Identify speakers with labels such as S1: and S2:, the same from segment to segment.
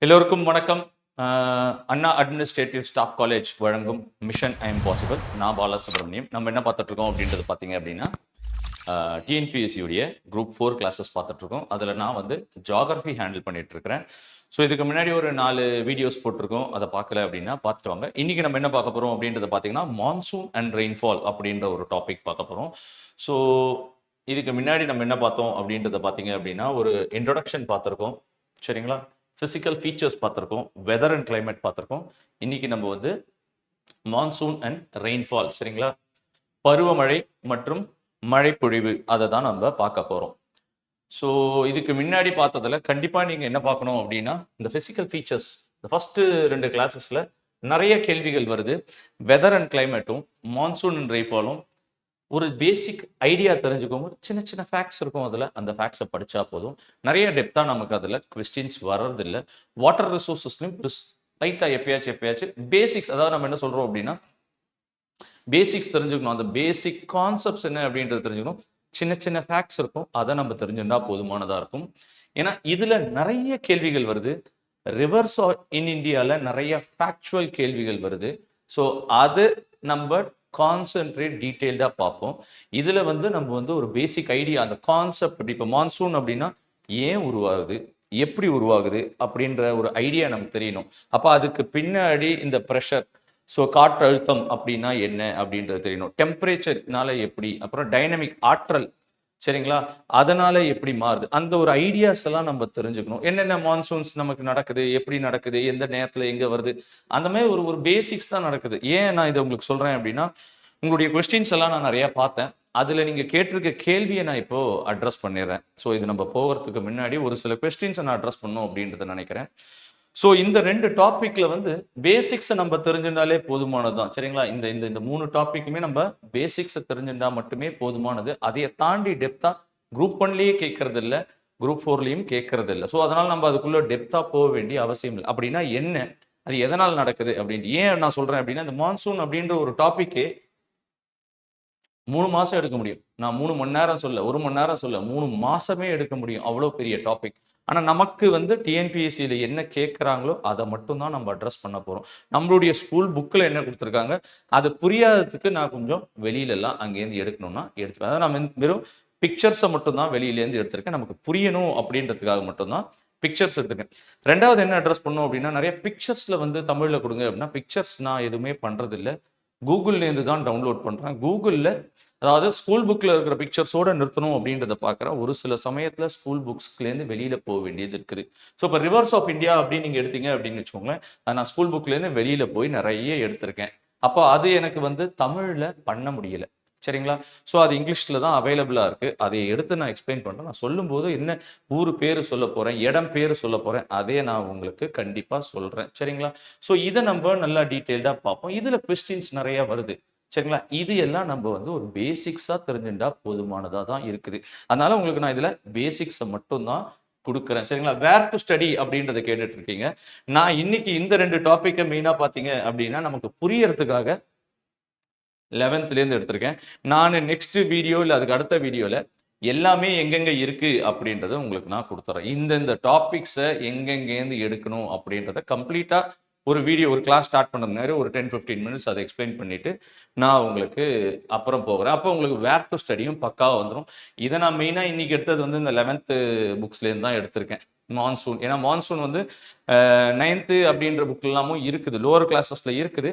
S1: எல்லோருக்கும் வணக்கம். அண்ணா administrative staff college வழங்கும் மிஷன் ஐ எம் பாசிபிள். நான் பாலசுப்ரமணியம். நம்ம என்ன பார்த்துட்ருக்கோம் அப்படின்றது பார்த்தீங்க அப்படின்னா, டிஎன்பிஎஸ்சியுடைய குரூப் 4 கிளாஸஸ் பார்த்துட்ருக்கோம். அதில் நான் வந்து ஜியாகிரஃபி ஹேண்டில் பண்ணிகிட்ருக்கிறேன். ஸோ இதுக்கு முன்னாடி ஒரு 4 வீடியோஸ் போட்டிருக்கோம். அதை பார்க்கல அப்படின்னா பார்த்துட்டு வாங்க. இன்றைக்கி நம்ம என்ன பார்க்க போகிறோம் அப்படின்றத பார்த்தீங்கன்னா, மான்சூன் அண்ட் ரெயின்ஃபால் அப்படின்ற ஒரு டாபிக் பார்க்க போகிறோம். ஸோ இதுக்கு முன்னாடி நம்ம என்ன பார்த்தோம் அப்படின்றத பார்த்தீங்க அப்படின்னா, ஒரு இன்ட்ரொடக்ஷன் பார்த்துருக்கோம். சரிங்களா? ஃபிசிக்கல் ஃபீச்சர்ஸ் பார்த்துருக்கோம், வெதர் அண்ட் கிளைமேட் பார்த்துருக்கோம். இன்னைக்கு நம்ம வந்து மான்சூன் அண்ட் ரெயின்ஃபால், சரிங்களா, பருவமழை மற்றும் மழைப்பொழிவு அதை தான் நம்ம பார்க்க போகிறோம். ஸோ இதுக்கு முன்னாடி பார்த்ததில் கண்டிப்பாக நீங்கள் என்ன பார்க்கணும் அப்படின்னா, இந்த ஃபிசிக்கல் ஃபீச்சர்ஸ் இந்த ஃபஸ்ட்டு 2 கிளாஸஸில் நிறைய கேள்விகள் வருது. வெதர் அண்ட் கிளைமேட்டும் மான்சூன் அண்ட் ரெயின்ஃபாலும் ஒரு பேசிக் ஐடியா தெரிஞ்சுக்கோங்க. சின்ன சின்ன ஃபேக்ட்ஸ் இருக்கும் அதில். அந்த ஃபேக்ட்ஸை படித்தா போதும். நிறைய டெப்த்தாக நமக்கு அதில் கொஸ்டின்ஸ் வர்றதில்லை. வாட்டர் ரிசோர்ஸஸ்லையும் லைட்டாக எப்பயாச்சும் பேசிக்ஸ், அதாவது நம்ம என்ன சொல்கிறோம் அப்படின்னா, பேசிக்ஸ் தெரிஞ்சுக்கணும். அந்த பேசிக் கான்செப்ட்ஸ் என்ன அப்படின்றது தெரிஞ்சுக்கணும். சின்ன சின்ன ஃபேக்ட்ஸ் இருக்கும், அதை நம்ம தெரிஞ்சுட்டா போதுமானதாக இருக்கும். ஏன்னா இதில் நிறைய கேள்விகள் வருது. ரிவர்ஸ் இன் இந்தியாவில் நிறைய ஃபேக்சுவல் கேள்விகள் வருது. ஸோ அது நம்ம கான்சென்ட்ரேட் டீட்டெயில்டாக பார்ப்போம். இதில் வந்து நம்ம வந்து ஒரு பேசிக் ஐடியா, அந்த கான்செப்ட், இப்போ மான்சூன் அப்படின்னா ஏன் உருவாகுது, எப்படி உருவாகுது அப்படின்ற ஒரு ஐடியா நமக்கு தெரியணும். அப்போ அதுக்கு பின்னாடி இந்த ப்ரெஷர், ஸோ காற்றழுத்தம் அப்படின்னா என்ன அப்படின்றது தெரியணும். டெம்பரேச்சர்னால எப்படி, அப்புறம் டைனமிக் ஆற்றல், சரிங்களா, அதனால எப்படி மாறுது, அந்த ஒரு ஐடியாஸ் எல்லாம் நம்ம தெரிஞ்சுக்கணும். என்னென்ன மான்சூன்ஸ் நமக்கு நடக்குது, எப்படி நடக்குது, எந்த நேரத்தில் எங்கே வருது, அந்த மாதிரி ஒரு ஒரு பேசிக்ஸ் தான் நடக்குது. ஏன் நான் இதை உங்களுக்கு சொல்கிறேன் அப்படின்னா, உங்களுடைய கொஸ்டின்ஸ் எல்லாம் நான் நிறையா பார்த்தேன். அதில் நீங்கள் கேட்டிருக்க கேள்வியை நான் இப்போது அட்ரஸ் பண்ணிடுறேன். ஸோ இது நம்ம போகிறதுக்கு முன்னாடி ஒரு சில கொஸ்டின்ஸை நான் அட்ரஸ் பண்ணணும் அப்படின்றத நினைக்கிறேன். ஸோ இந்த 2 டாப்பிக்கில் வந்து பேசிக்ஸை நம்ம தெரிஞ்சிருந்தாலே போதுமானது தான், சரிங்களா. இந்த இந்த இந்த 3 டாப்பிக்குமே நம்ம பேசிக்ஸை தெரிஞ்சிருந்தா மட்டுமே போதுமானது. அதையை தாண்டி டெப்த்தாக குரூப் 1லேயே கேட்கறது இல்லை, குரூப் 4லேயும் கேட்கறது இல்லை. ஸோ அதனால் நம்ம அதுக்குள்ளே டெப்த்தாக போக வேண்டிய அவசியம் இல்லை. அப்படின்னா என்ன, அது எதனால் நடக்குது அப்படின்ட்டு ஏன் நான் சொல்கிறேன் அப்படின்னா, இந்த மான்சூன் அப்படின்ற ஒரு டாப்பிக்கே 3 மாதம் எடுக்க முடியும். நான் 3 மணி நேரம் சொல்ல, 1 மணி நேரம் சொல்ல, 3 மாதமே எடுக்க முடியும். அவ்வளோ பெரிய டாபிக். ஆனால் நமக்கு வந்து டிஎன்பிஎஸ்சியில் என்ன கேட்குறாங்களோ அதை மட்டும் தான் நம்ம அட்ரஸ் பண்ண போகிறோம். நம்மளுடைய ஸ்கூல் புக்கில் என்ன கொடுத்துருக்காங்க, அது புரியாததுக்கு நான் கொஞ்சம் வெளியிலலாம் அங்கேருந்து எடுக்கணும்னா எடுத்துப்பேன். அதாவது நான் வெறும் பிக்சர்ஸை மட்டும் தான் வெளியிலேருந்து எடுத்திருக்கேன். நமக்கு புரியணும் அப்படின்றதுக்காக மட்டும்தான் பிக்சர்ஸ் எடுத்துருக்கேன். 2வது என்ன அட்ரஸ் பண்ணணும் அப்படின்னா, நிறைய பிக்சர்ஸில் வந்து தமிழில் கொடுங்க அப்படின்னா, பிக்சர்ஸ் நான் எதுவுமே பண்ணுறதில்ல. கூகுள்லேருந்து தான் டவுன்லோட் பண்ணுறேன். கூகுளில், அதாவது ஸ்கூல் புக்கில் இருக்கிற பிக்சர்ஸோடு நிறுத்தணும் அப்படின்றத பார்க்குறேன். ஒரு சில சமயத்தில் ஸ்கூல் புக்ஸ்லேருந்து வெளியில் போக வேண்டியது இருக்குது. ஸோ இப்போ ரிவர்ஸ் ஆஃப் இந்தியா அப்படின்னு நீங்கள் எடுத்தீங்க அப்படின்னு வச்சுக்கோங்களேன், நான் ஸ்கூல் புக்லேருந்து வெளியில் போய் நிறைய எடுத்திருக்கேன். அப்போ அது எனக்கு வந்து தமிழில் பண்ண முடியலை, சரிங்களா. ஸோ அது இங்கிலீஷில் தான் அவைலபிளாக இருக்குது. அதை எடுத்து நான் எக்ஸ்பிளைன் பண்ணுறேன். நான் சொல்லும்போது என்ன ஊர் பேர் சொல்ல போகிறேன், இடம் பேர் சொல்ல போகிறேன், அதே நான் உங்களுக்கு கண்டிப்பாக சொல்கிறேன், சரிங்களா. ஸோ இதை நம்ம நல்லா டீட்டெயில்டாக பார்ப்போம். இதில் கொஸ்டின்ஸ் நிறையா வருது, சரிங்களா. இது எல்லாம் நம்ம வந்து ஒரு பேசிக்ஸாக தெரிஞ்சுட்டா போதுமானதாக தான் இருக்குது. அதனால் உங்களுக்கு நான் இதில் பேசிக்ஸை மட்டும்தான் கொடுக்குறேன், சரிங்களா. வேர் டு ஸ்டடி அப்படின்றத கேட்டுட்டு இருக்கீங்க. நான் இன்னைக்கு இந்த 2 டாப்பிக்கை மெயினாக பார்த்தீங்க அப்படின்னா, நமக்கு புரியறதுக்காக 11th எடுத்திருக்கேன். நான் நெக்ஸ்ட் வீடியோ இல்லை அதுக்கு அடுத்த வீடியோவில் எல்லாமே எங்கெங்கே இருக்குது அப்படின்றத உங்களுக்கு நான் கொடுத்துட்றேன். இந்த டாபிக்ஸை எங்கெங்கேருந்து எடுக்கணும் அப்படின்றத கம்ப்ளீட்டாக ஒரு வீடியோ, ஒரு கிளாஸ் ஸ்டார்ட் பண்ண முன்னாடி ஒரு 10-15 மினிட்ஸ் அதை எக்ஸ்பிளைன் பண்ணிவிட்டு நான் உங்களுக்கு அப்புறம் போகிறேன். அப்போ உங்களுக்கு வேர் டு ஸ்டடியும் பக்காவாக வந்துடும். இதை நான் மெயினாக இன்றைக்கி எடுத்தது வந்து இந்த 11th புக்ஸ்லேருந்து தான் எடுத்திருக்கேன். மான்சூன், ஏன்னா மான்சூன் வந்து 9th அப்படின்ற புக்லாமும் இருக்குது, லோவர் கிளாஸஸில் இருக்குது.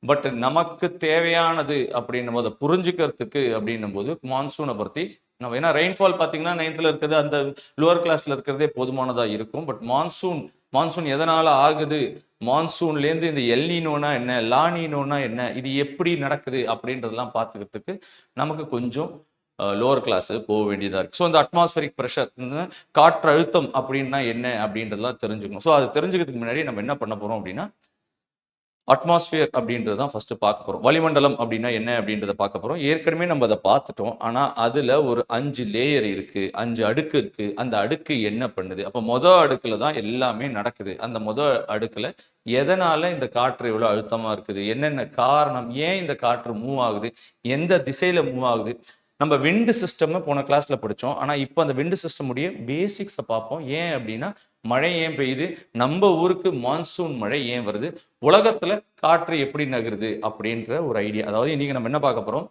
S1: பட் நமக்கு தேவையானது அப்படின்னும் போது, புரிஞ்சுக்கிறதுக்கு அப்படின்னும் போது மான்சூனை பற்றி நம்ம, ஏன்னா ரெயின்ஃபால் பார்த்தீங்கன்னா 9th இருக்கிறது அந்த லோவர் கிளாஸில் இருக்கிறதே போதுமானதாக இருக்கும். பட் மான்சூன் எதனால் ஆகுது, மான்சூன்லேருந்து இந்த எல்னினோனா என்ன, லானினோனா என்ன, இது எப்படி நடக்குது அப்படின்றதெல்லாம் பார்த்துக்கிறதுக்கு நமக்கு கொஞ்சம் லோவர் கிளாஸு போக வேண்டியதாக இருக்குது. ஸோ இந்த அட்மாஸ்பரிக் ப்ரெஷர், காற்றழுத்தம் அப்படின்னா என்ன அப்படின்றதெல்லாம் தெரிஞ்சுக்கணும். ஸோ அது தெரிஞ்சுக்கிறதுக்கு முன்னாடி நம்ம என்ன பண்ண போகிறோம் அப்படின்னா, அட்மாஸ்பியர் அப்படின்றது தான் ஃபர்ஸ்ட் பார்க்க போகிறோம். வளிமண்டலம் அப்படின்னா என்ன அப்படின்றத பார்க்க போகிறோம். ஏற்கனவே நம்ம அதை பார்த்துட்டோம். ஆனால் அதில் ஒரு 5 லேயர் இருக்குது, 5 அடுக்கு இருக்குது. அந்த அடுக்கு என்ன பண்ணுது, அப்போ அடுக்கில் தான் எல்லாமே நடக்குது. அந்த அடுக்கில் எதனால் இந்த காற்று இவ்வளோ அழுத்தமாக இருக்குது, என்னென்ன காரணம், ஏன் இந்த காற்று மூவ் ஆகுது, எந்த திசையில் மூவ் ஆகுது. நம்ம விண்டு சிஸ்டம் போன கிளாஸில் படித்தோம். ஆனால் இப்போ அந்த விண்டு சிஸ்டம் உடைய பேசிக்ஸை பார்ப்போம். ஏன் அப்படின்னா மழை ஏன் பெய்யுது, நம்ம ஊருக்கு மான்சூன் மழை ஏன் வருது, உலகத்துல காற்று எப்படி நகருது அப்படின்ற ஒரு ஐடியா. அதாவது இன்னைக்கு நம்ம என்ன பார்க்க போறோம்,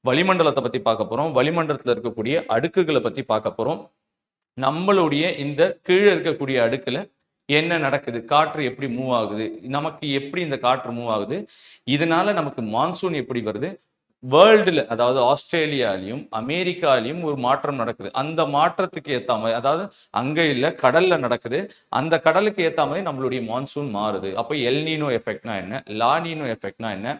S1: வளிமண்டலத்தை பத்தி பார்க்க போறோம், வளிமண்டலத்துல இருக்கக்கூடிய அடுக்குகளை பத்தி பார்க்க போறோம். நம்மளுடைய இந்த கீழே இருக்கக்கூடிய அடுக்குல என்ன நடக்குது, காற்று எப்படி மூவ் ஆகுது, நமக்கு எப்படி இந்த காற்று மூவ் ஆகுது, இதனால நமக்கு மான்சூன் எப்படி வருது, வேர்ல்டுல அதாவது ஆஸ்திரேலியாலையும் அமெரிக்காலையும் ஒரு மாற்றம் நடக்குது. அந்த மாற்றத்துக்கு ஏத்த மாதிரி, அதாவது அங்க இல்ல கடல்ல நடக்குது, அந்த கடலுக்கு ஏத்த மாதிரி நம்மளுடைய மான்சூன் மாறுது. அப்போ எல்னினோ எஃபெக்ட்னா என்ன, லானினோ எஃபெக்ட்னா என்ன,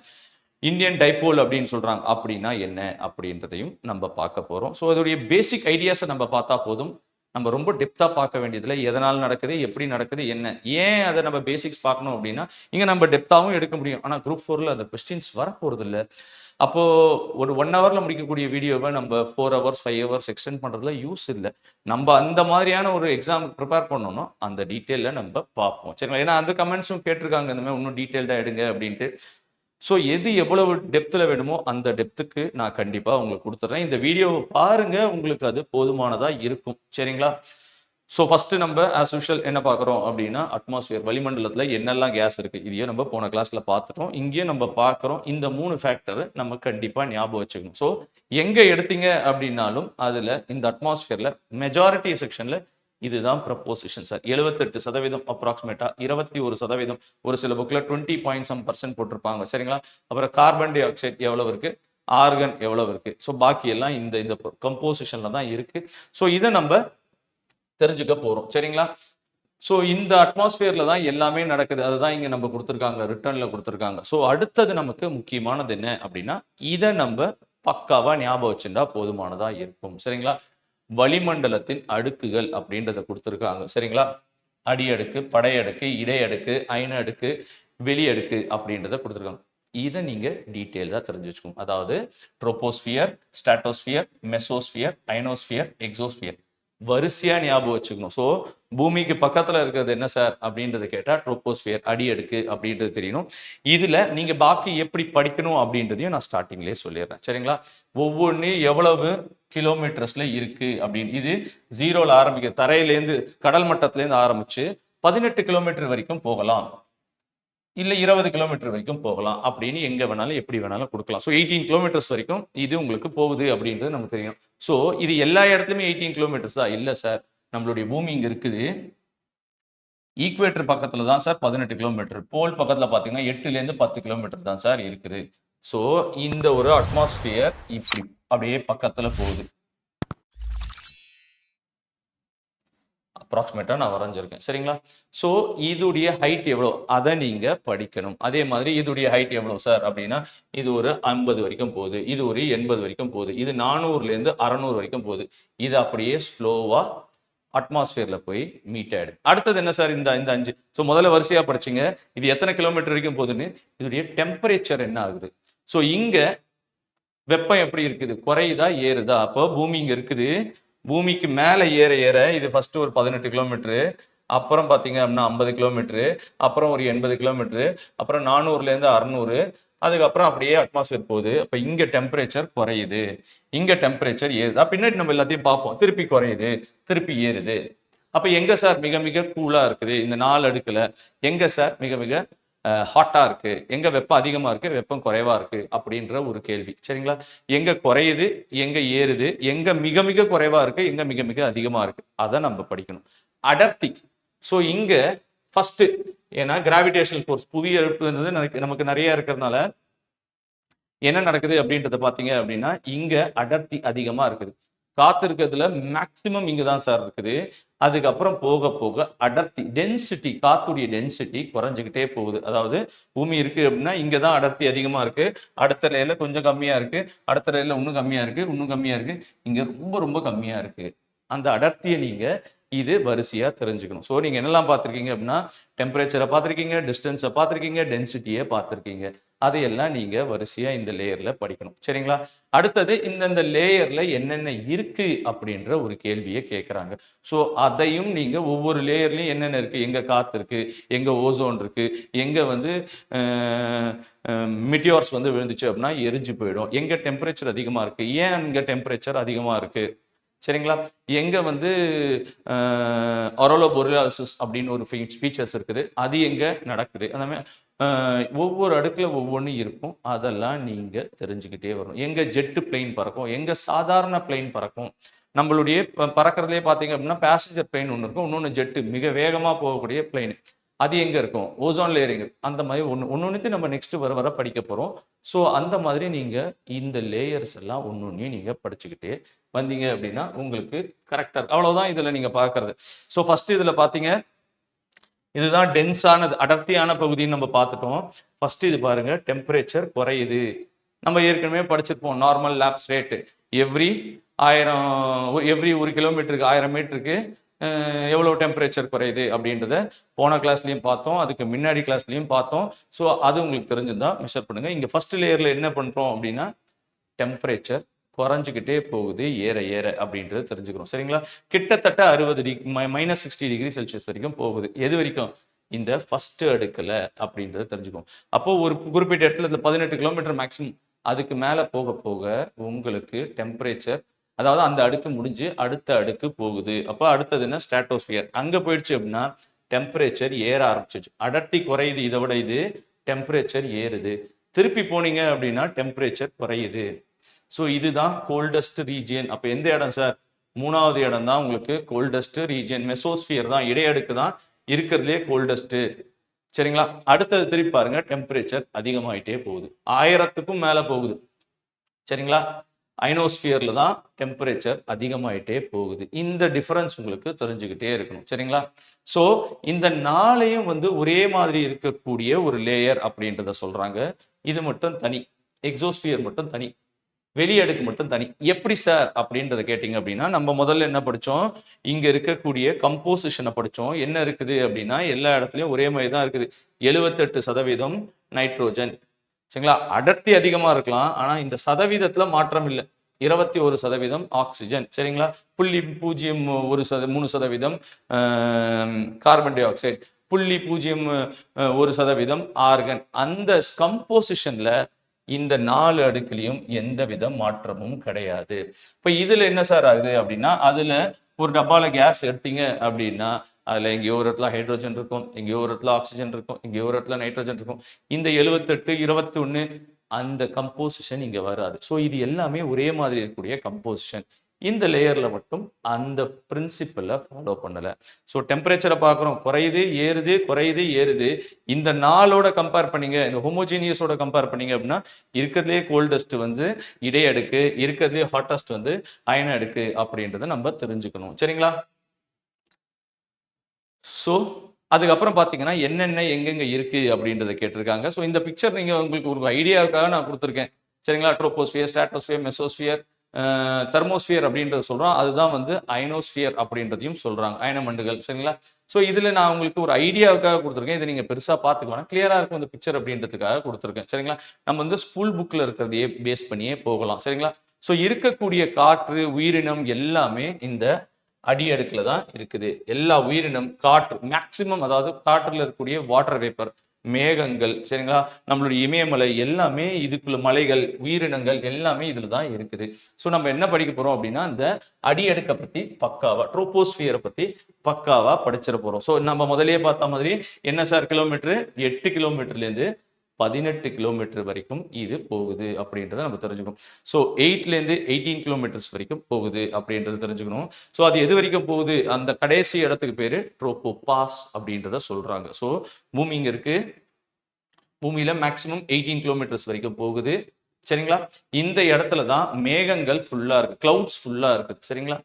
S1: இந்தியன் டைபோல் அப்படின்னு சொல்றாங்க அப்படின்னா என்ன அப்படின்றதையும் நம்ம பார்க்க போறோம். ஸோ அதோடைய பேசிக் ஐடியாஸை நம்ம பார்த்தா போதும். நம்ம ரொம்ப டெப்தா பார்க்க வேண்டியதில்லை, எதனால் நடக்குது, எப்படி நடக்குது, என்ன ஏன் அதை நம்ம பேசிக்ஸ் பார்க்கணும் அப்படின்னா இங்க நம்ம டெப்தாவும் எடுக்க முடியும். ஆனா குரூப் 4ல அந்த கொஸ்டின்ஸ் வரப்போறது இல்லை. அப்போ ஒரு 1 ஹவர்ல முடிக்கக்கூடிய வீடியோவை நம்ம 4 ஹவர்ஸ் 5 ஹவர்ஸ் எக்ஸ்டெண்ட் பண்றதுல யூஸ் இல்லை. நம்ம அந்த மாதிரியான ஒரு எக்ஸாம் ப்ரிப்பேர் பண்ணணும், அந்த டீட்டெயில நம்ம பார்ப்போம். சரிங்களா? ஏன்னா அந்த கமெண்ட்ஸும் கேட்டிருக்காங்க, இந்த மாதிரி இன்னும் டீட்டெயில்டா எடுங்க அப்படின்ட்டு. ஸோ எது எவ்வளவு டெப்த்தில் வேணுமோ அந்த டெப்த்துக்கு நான் கண்டிப்பாக உங்களுக்கு கொடுத்துட்றேன். இந்த வீடியோவை பாருங்க, உங்களுக்கு அது போதுமானதாக இருக்கும். சரிங்களா? ஸோ ஃபர்ஸ்ட் நம்ம ஆஸ் யூஷுவல் என்ன பார்க்குறோம் அப்படின்னா, அட்மாஸ்பியர் வளிமண்டலத்தில் என்னெல்லாம் கேஸ் இருக்குது, இதையும் நம்ம போன கிளாஸில் பார்த்துட்டோம். இங்கேயும் நம்ம பார்க்குறோம். இந்த 3 ஃபேக்டர் நம்ம கண்டிப்பாக ஞாபகம் வச்சுக்கணும். ஸோ எங்கே எடுத்தீங்க அப்படின்னாலும் அதில் இந்த அட்மாஸ்பியரில் மெஜாரிட்டி செக்ஷனில் இதுதான் ப்ரப்போசிஷன் சார். 78% அப்ராக்சிமேட்டா, 21% ஒரு சில புக்கில் 20% போட்டிருப்பாங்க. சரிங்களா? அப்புறம் கார்பன் டை ஆக்சைடு எவ்வளவு இருக்கு, ஆர்கன் எவ்வளவு இருக்கு, ஸோ பாக்கி எல்லாம் இந்த இந்த கம்போசிஷன்ல தான் இருக்கு. ஸோ இதை நம்ம தெரிஞ்சுக்க போறோம். சரிங்களா? ஸோ இந்த அட்மாஸ்பியர்ல தான் எல்லாமே நடக்குது. அதுதான் இங்க நம்ம கொடுத்துருக்காங்க, ரிட்டர்ன்ல கொடுத்துருக்காங்க. ஸோ அடுத்தது நமக்கு முக்கியமானது என்ன அப்படின்னா, இதை நம்ம பக்காவா ஞாபகம் வச்சுட்டா போதுமானதா இருக்கும். சரிங்களா? வளிமண்டலத்தின் அடுக்குகள் அப்படின்றத கொடுத்துருக்காங்க. சரிங்களா? அடி அடுக்கு, படை அடுக்கு, இடை அடுக்கு, அயன அடுக்கு, வெளி அடுக்கு அப்படின்றத கொடுத்துருக்காங்க. இதை நீங்க டீட்டெயிலா தெரிஞ்சு வச்சுக்கோங்க. அதாவது troposphere, stratosphere, mesosphere, ionosphere, exosphere வரிசையா ஞாபகம் வச்சுக்கணும். ஸோ பூமிக்கு பக்கத்துல இருக்கிறது என்ன சார் அப்படின்றத கேட்டா ட்ரோபோஸ்பியர், அடி அடுக்கு அப்படின்றது தெரியணும். இதுல நீங்க பாக்கி எப்படி படிக்கணும் அப்படின்றதையும் நான் ஸ்டார்டிங்லேயே சொல்லிடுறேன். சரிங்களா? ஒவ்வொன்று எவ்வளவு கிலோமீட்டர்ஸ்ல இருக்கு அப்படின்னு, இது 0ல ஆரம்பிக்க, தரையிலேருந்து கடல் மட்டத்திலேருந்து ஆரம்பிச்சு 18 கிலோமீட்டர் வரைக்கும் போகலாம், இல்ல 20 கிலோமீட்டர் வரைக்கும் போகலாம் அப்படின்னு எங்க வேணாலும் எப்படி வேணாலும் கொடுக்கலாம். ஸோ 18 கிலோமீட்டர்ஸ் வரைக்கும் இது உங்களுக்கு போகுது அப்படின்றது நமக்கு தெரியும். ஸோ இது எல்லா இடத்துலயுமே 18 கிலோமீட்டர்ஸ் தான் இல்ல சார். நம்மளுடைய பூமி இங்க இருக்குது, ஈக்குவேட்டர் பக்கத்துல தான் சார் 18 கிலோமீட்டர், போல் பக்கத்துல பாத்தீங்கன்னா 8லேருந்து 10 கிலோமீட்டர் தான் சார் இருக்குது. ஸோ இந்த ஒரு அட்மாஸ்பியர் இப்படி அப்படியே பக்கத்துல போகுது. அப்ராக்சிமேட்டா நான் வரைஞ்சிருக்கேன். சரிங்களா? ஸோ இதுடைய ஹைட் எவ்வளோ அதை நீங்க படிக்கணும். அதே மாதிரி இதுடைய ஹைட் எவ்வளோ சார் அப்படின்னா, இது ஒரு 50 வரைக்கும் போகுது, இது ஒரு 80 வரைக்கும் போகுது, இது 400லேருந்து 600 வரைக்கும் போகுது. இது அப்படியே ஸ்லோவா அட்மாஸ்பியர்ல போய் மீட் ஆயிடுது. அடுத்தது என்ன சார், இந்த இந்த 5. ஸோ முதல்ல வரிசையா படிச்சிங்க, இது எத்தனை கிலோமீட்டர் வரைக்கும் போகுதுன்னு. இதுடைய டெம்பரேச்சர் என்ன ஆகுது. ஸோ இங்க வெப்பம் எப்படி இருக்குது, குறையுதா ஏறுதா. அப்போ பூமி இங்க இருக்குது, பூமிக்கு மேலே ஏற ஏற இது ஃபர்ஸ்ட் ஒரு 18 கிலோமீட்டரு, அப்புறம் பார்த்தீங்க அப்படின்னா 50 கிலோமீட்டரு, அப்புறம் ஒரு 80 கிலோமீட்டரு, அப்புறம் 400லேருந்து 600, அதுக்கப்புறம் அப்படியே அட்மாஸ்பியர் போகுது. அப்போ இங்கே டெம்பரேச்சர் குறையுது, இங்கே டெம்பரேச்சர் ஏறுதா, பின்னாடி நம்ம எல்லாத்தையும் பார்ப்போம். திருப்பி குறையுது, திருப்பி ஏறுது. அப்போ எங்கே சார் மிக மிக கூலாக இருக்குது, இந்த 4 அடுக்கில் எங்கே சார் மிக மிக ஹாட்டாக இருக்கு, எங்கே வெப்பம் அதிகமாக இருக்கு, வெப்பம் குறைவாக இருக்கு அப்படின்ற ஒரு கேள்வி. சரிங்களா? எங்கே குறையுது, எங்கே ஏறுது, எங்கே மிக மிக குறைவாக இருக்கு, எங்கே மிக மிக அதிகமாக இருக்கு, அதை நம்ம படிக்கணும். அடர்த்தி. ஸோ இங்கே ஃபர்ஸ்ட், ஏன்னா கிராவிடேஷனல் ஃபோர்ஸ் புவி ஈர்ப்பு நமக்கு நிறைய இருக்கிறதுனால என்ன நடக்குது அப்படின்றத பார்த்தீங்க அப்படின்னா, இங்கே அடர்த்தி அதிகமாக இருக்குது. காத்து இருக்கிறதுல மேக்சிமம் இங்க தான் சார் இருக்குது. அதுக்கப்புறம் போக போக அடர்த்தி, டென்சிட்டி, காத்துடைய டென்சிட்டி குறைஞ்சிக்கிட்டே போகுது. அதாவது பூமி இருக்கு அப்படின்னா இங்க தான் அடர்த்தி அதிகமா இருக்கு, அடுத்த லேயர்ல கொஞ்சம் கம்மியா இருக்கு, அடுத்த லேயர்ல இன்னும் கம்மியா இருக்கு, இன்னும் கம்மியா இருக்கு, இங்க ரொம்ப ரொம்ப கம்மியா இருக்கு. அந்த அடர்த்தியை நீங்க இது வரிசையா தெரிஞ்சுக்கணும். ஸோ நீங்க என்னெல்லாம் பார்த்துருக்கீங்க அப்படின்னா, டெம்பரேச்சரை பார்த்துருக்கீங்க, டிஸ்டன்ஸை பார்த்துருக்கீங்க, டென்சிட்டியை பார்த்துருக்கீங்க. அதையெல்லாம் நீங்க வரிசையா இந்த லேயர்ல படிக்கணும். சரிங்களா? அடுத்தது இந்தந்த லேயர்ல என்னென்ன இருக்கு அப்படின்ற ஒரு கேள்வியை கேட்குறாங்க. ஸோ அதையும் நீங்க ஒவ்வொரு லேயர்லையும் என்னென்ன இருக்கு, எங்க காத்து இருக்கு, எங்க ஓசோன் இருக்கு, எங்க வந்து மிட்டியார்ஸ் வந்து விழுந்துச்சு அப்படின்னா எரிஞ்சு போயிடும், எங்க டெம்பரேச்சர் அதிகமா இருக்கு, ஏன் இங்க டெம்பரேச்சர் அதிகமா இருக்கு, சரிங்களா? எங்க வந்து ஆரோலோ போரியாலிசிஸ் அப்படின்னு ஒரு ஃபீச்சர்ஸ் இருக்குது. அது எங்க நடக்குது? அந்த மாரி ஒவ்வொரு அடுக்குல ஒவ்வொன்னு இருக்கும். அதெல்லாம் நீங்க தெரிஞ்சுக்கிட்டே வரணும். எங்க ஜெட் பிளேன் பறக்கும், எங்க சாதாரண பிளேன் பறக்கும். நம்மளுடைய பறக்கிறதுலயே பார்த்தீங்க அப்படின்னா, பேசஞ்சர் பிளேன் ஒண்ணு இருக்கும். இன்னொன்னு ஜெட் மிக வேகமா போகக்கூடிய பிளேன். அது எங்க இருக்கும்? Ozone layering. அந்த மாதிரி ஒண்ணொண்ணுத்தையும் நம்ம நெக்ஸ்ட் வர வர படிக்க போறோம். ஸோ அந்த மாதிரி நீங்க இந்த லேயர்ஸ் எல்லாம் ஒண்ணொண்ணையும் நீங்க படிச்சுக்கிட்டே வந்தீங்க அப்படின்னா, உங்களுக்கு கரெக்ட்டா இருக்கும். அவ்வளவுதான் இதுல நீங்க பார்க்கிறது. ஸோ ஃபர்ஸ்ட் இதுல பார்த்தீங்க, இதுதான் டென்ஸானது, அடர்த்தியான பகுதின்னு நம்ம பார்த்துட்டோம். ஃபர்ஸ்ட் இது பாருங்க, டெம்பரேச்சர் குறையுது. நம்ம ஏற்கனவே படிச்சிருப்போம். Normal labs rate every 1000 every 1 கிலோமீட்டருக்கு 1000 மீட்டருக்கு எவ்வளோ டெம்பரேச்சர் குறையுது அப்படின்றத போன கிளாஸ்லையும் பார்த்தோம். அதுக்கு முன்னாடி கிளாஸ்லையும் பார்த்தோம். ஸோ அது உங்களுக்கு தெரிஞ்சிருந்தா மெஷர் பண்ணுங்க. இங்க ஃபர்ஸ்ட் லேயர்ல என்ன பண்றோம் அப்படின்னா, டெம்பரேச்சர் குறைஞ்சுக்கிட்டே போகுது ஏற ஏற அப்படின்றத தெரிஞ்சுக்கிறோம். சரிங்களா? கிட்டத்தட்ட 60 -60 ° வரைக்கும் போகுது. எது வரைக்கும்? இந்த ஃபர்ஸ்ட் அடுக்குல அப்படின்றத தெரிஞ்சுக்கும். அப்போ ஒரு குறிப்பிட்ட இடத்துல 18 கிலோமீட்டர் மேக்ஸிமம். அதுக்கு மேல போக போக உங்களுக்கு டெம்பரேச்சர், அதாவது அந்த அடுக்கு முடிஞ்சு அடுத்த அடுக்கு போகுது. அப்ப அடுத்தது என்ன? ஸ்ட்ராட்டோஸ்பியர். அங்க போயிடுச்சு அப்படின்னா டெம்பரேச்சர் ஏற ஆரம்பிச்சிச்சு. அடர்த்தி குறையுது, இதை விட இது டெம்பரேச்சர் ஏறுது. திருப்பி போனீங்க அப்படின்னா டெம்பரேச்சர் குறையுது. ஸோ இதுதான் கோல்டஸ்ட் ரீஜியன். அப்போ எந்த இடம் சார்? 3வது இடம் தான் உங்களுக்கு கோல்டஸ்ட் ரீஜியன். மெசோஸ்பியர் தான், இடையடுக்கு தான் இருக்கிறதுலே கோல்டஸ்ட். சரிங்களா? அடுத்தது திருப்பி பாருங்க, டெம்பரேச்சர் அதிகமாயிட்டே போகுது. 1000க்கும் மேல போகுது. சரிங்களா? அயனோஸ்பியர்ல தான் டெம்பரேச்சர் அதிகமாயிட்டே போகுது. இந்த டிஃபரன்ஸ் உங்களுக்கு தெரிஞ்சுக்கிட்டே இருக்கணும். சரிங்களா? ஸோ இந்த 4யும் வந்து ஒரே மாதிரி இருக்கக்கூடிய ஒரு லேயர் அப்படின்றத சொல்றாங்க. இது மட்டும் தனி. எக்ஸோஸ்பியர் மட்டும் தனி. வெளி அடுக்கு மட்டும் தனி. எப்படி சார் அப்படின்றத கேட்டீங்க அப்படின்னா, நம்ம முதல்ல என்ன படிச்சோம்? இங்க இருக்கக்கூடிய கம்போசிஷனை படிச்சோம். என்ன இருக்குது அப்படின்னா, எல்லா இடத்துலயும் ஒரே மாதிரி தான் இருக்குது. 78% நைட்ரோஜன். சரிங்களா? அடர்த்தி அதிகமா இருக்கலாம். ஆனா இந்த சதவீதத்துல மாற்றம் இல்ல. 21% ஆக்ஸிஜன். சரிங்களா? 0.03% கார்பன் டை ஆக்சைடு. 0.01% ஆர்கன். அந்த கம்போசிஷன்ல இந்த 4 அடுக்குலயும் எந்தவித மாற்றமும் கிடையாது. இப்ப இதுல என்ன சார் ஆகுது அப்படின்னா, அதுல ஒரு டப்பால கேஸ் எடுத்தீங்க அப்படின்னா, அதுல எங்கேயோ ஒரு இடத்துல ஹைட்ரோஜன் இருக்கும், எங்கேயோ ஒரு இடத்துல ஆக்ஸிஜன் இருக்கும், எங்கேயோ ஒரு இடத்துல நைட்ரோஜன் இருக்கும். இந்த 78, 21 அந்த கம்போசிஷன் இங்க வராது. ஸோ இது எல்லாமே ஒரே மாதிரி இருக்கக்கூடிய கம்போசிஷன். இந்த லேயர்ல மட்டும் அந்த பிரின்சிபலை ஃபாலோ பண்ணல. ஸோ டெம்பரேச்சரை பார்க்குறோம், குறையுது, ஏறுது, குறையுது, ஏறுது. இந்த 4ஓட கம்பேர் பண்ணீங்க, இந்த ஹோமோஜீனியஸோட கம்பேர் பண்ணீங்க அப்படின்னா, இருக்கிறதுலே கோல்டஸ்ட் வந்து இடை அடுக்கு, இருக்கிறதுலே ஹாட்டஸ்ட் வந்து அயன அடுக்கு அப்படின்றத நம்ம தெரிஞ்சுக்கணும். சரிங்களா? ஸோ அதுக்கப்புறம் பார்த்தீங்கன்னா, என்னென்ன எங்கெங்க இருக்கு அப்படின்றத கேட்டிருக்காங்க. ஸோ இந்த பிக்சர் நீங்க உங்களுக்கு ஒரு ஐடியாவுக்காக நான் குடுத்துருக்கேன். சரிங்களா? ட்ரோபோஸ்பியர், ஸ்ட்ராட்டோஸ்பியர், மெசோஸ்பியர், தெர்மோஸ்பியர் அப்படின்றத சொல்றோம். அதுதான் வந்து அயனோஸ்பியர் அப்படின்றதையும் சொல்றாங்க. அயனமண்டுகள். சரிங்களா? ஸோ இதுல நான் உங்களுக்கு ஒரு ஐடியாவுக்காக குடுத்துருக்கேன். இத நீங்க பெருசா பார்த்துக்க வேணாம். கிளியரா இருக்கும் இந்த பிக்சர் அப்படின்றதுக்காக குடுத்துருக்கேன். சரிங்களா? நம்ம வந்து ஸ்கூல் புக்ல இருக்கிறதையே பேஸ் பண்ணியே போகலாம். சரிங்களா? ஸோ இருக்கக்கூடிய காற்று, உயிரினம் எல்லாமே இந்த அடி அடுக்குல தான் இருக்குது. எல்லா உயிரினம், காற்று மேக்ஸிமம், அதாவது காற்றுல இருக்கக்கூடிய வாட்டர் வேப்பர், மேகங்கள், சரிங்களா? நம்மளுடைய இமயமலை எல்லாமே இதுக்குள்ள, மலைகள், உயிரினங்கள் எல்லாமே இதுல தான் இருக்குது. ஸோ நம்ம என்ன படிக்க போறோம் அப்படின்னா, இந்த அடி அடுக்கை பத்தி பக்காவா, ட்ரோபோஸ்பியரை பத்தி பக்காவா படிச்சிட போறோம். ஸோ நம்ம முதல்லயே பார்த்த மாதிரி என்ன சார் கிலோமீட்டர்? 8 கிலோமீட்டர்ல இருந்து 18 கிலோமீட்டர் வரைக்கும் இது போகுது அப்படின்றத நம்ம தெரிஞ்சுக்கணும். ஸோ 8லேருந்து 18 கிலோமீட்டர்ஸ் வரைக்கும் போகுது அப்படின்றத தெரிஞ்சுக்கணும். ஸோ அது எது வரைக்கும் போகுது? அந்த கடைசி இடத்துக்கு பேரு ட்ரோபோபாஸ் அப்படின்றத சொல்றாங்க. ஸோ பூமி இங்க இருக்கு. பூமியில மேக்ஸிமம் 18 கிலோமீட்டர்ஸ் வரைக்கும் போகுது. சரிங்களா? இந்த இடத்துல தான் மேகங்கள் ஃபுல்லா இருக்கு. கிளவுட்ஸ் ஃபுல்லா இருக்குது. சரிங்களா?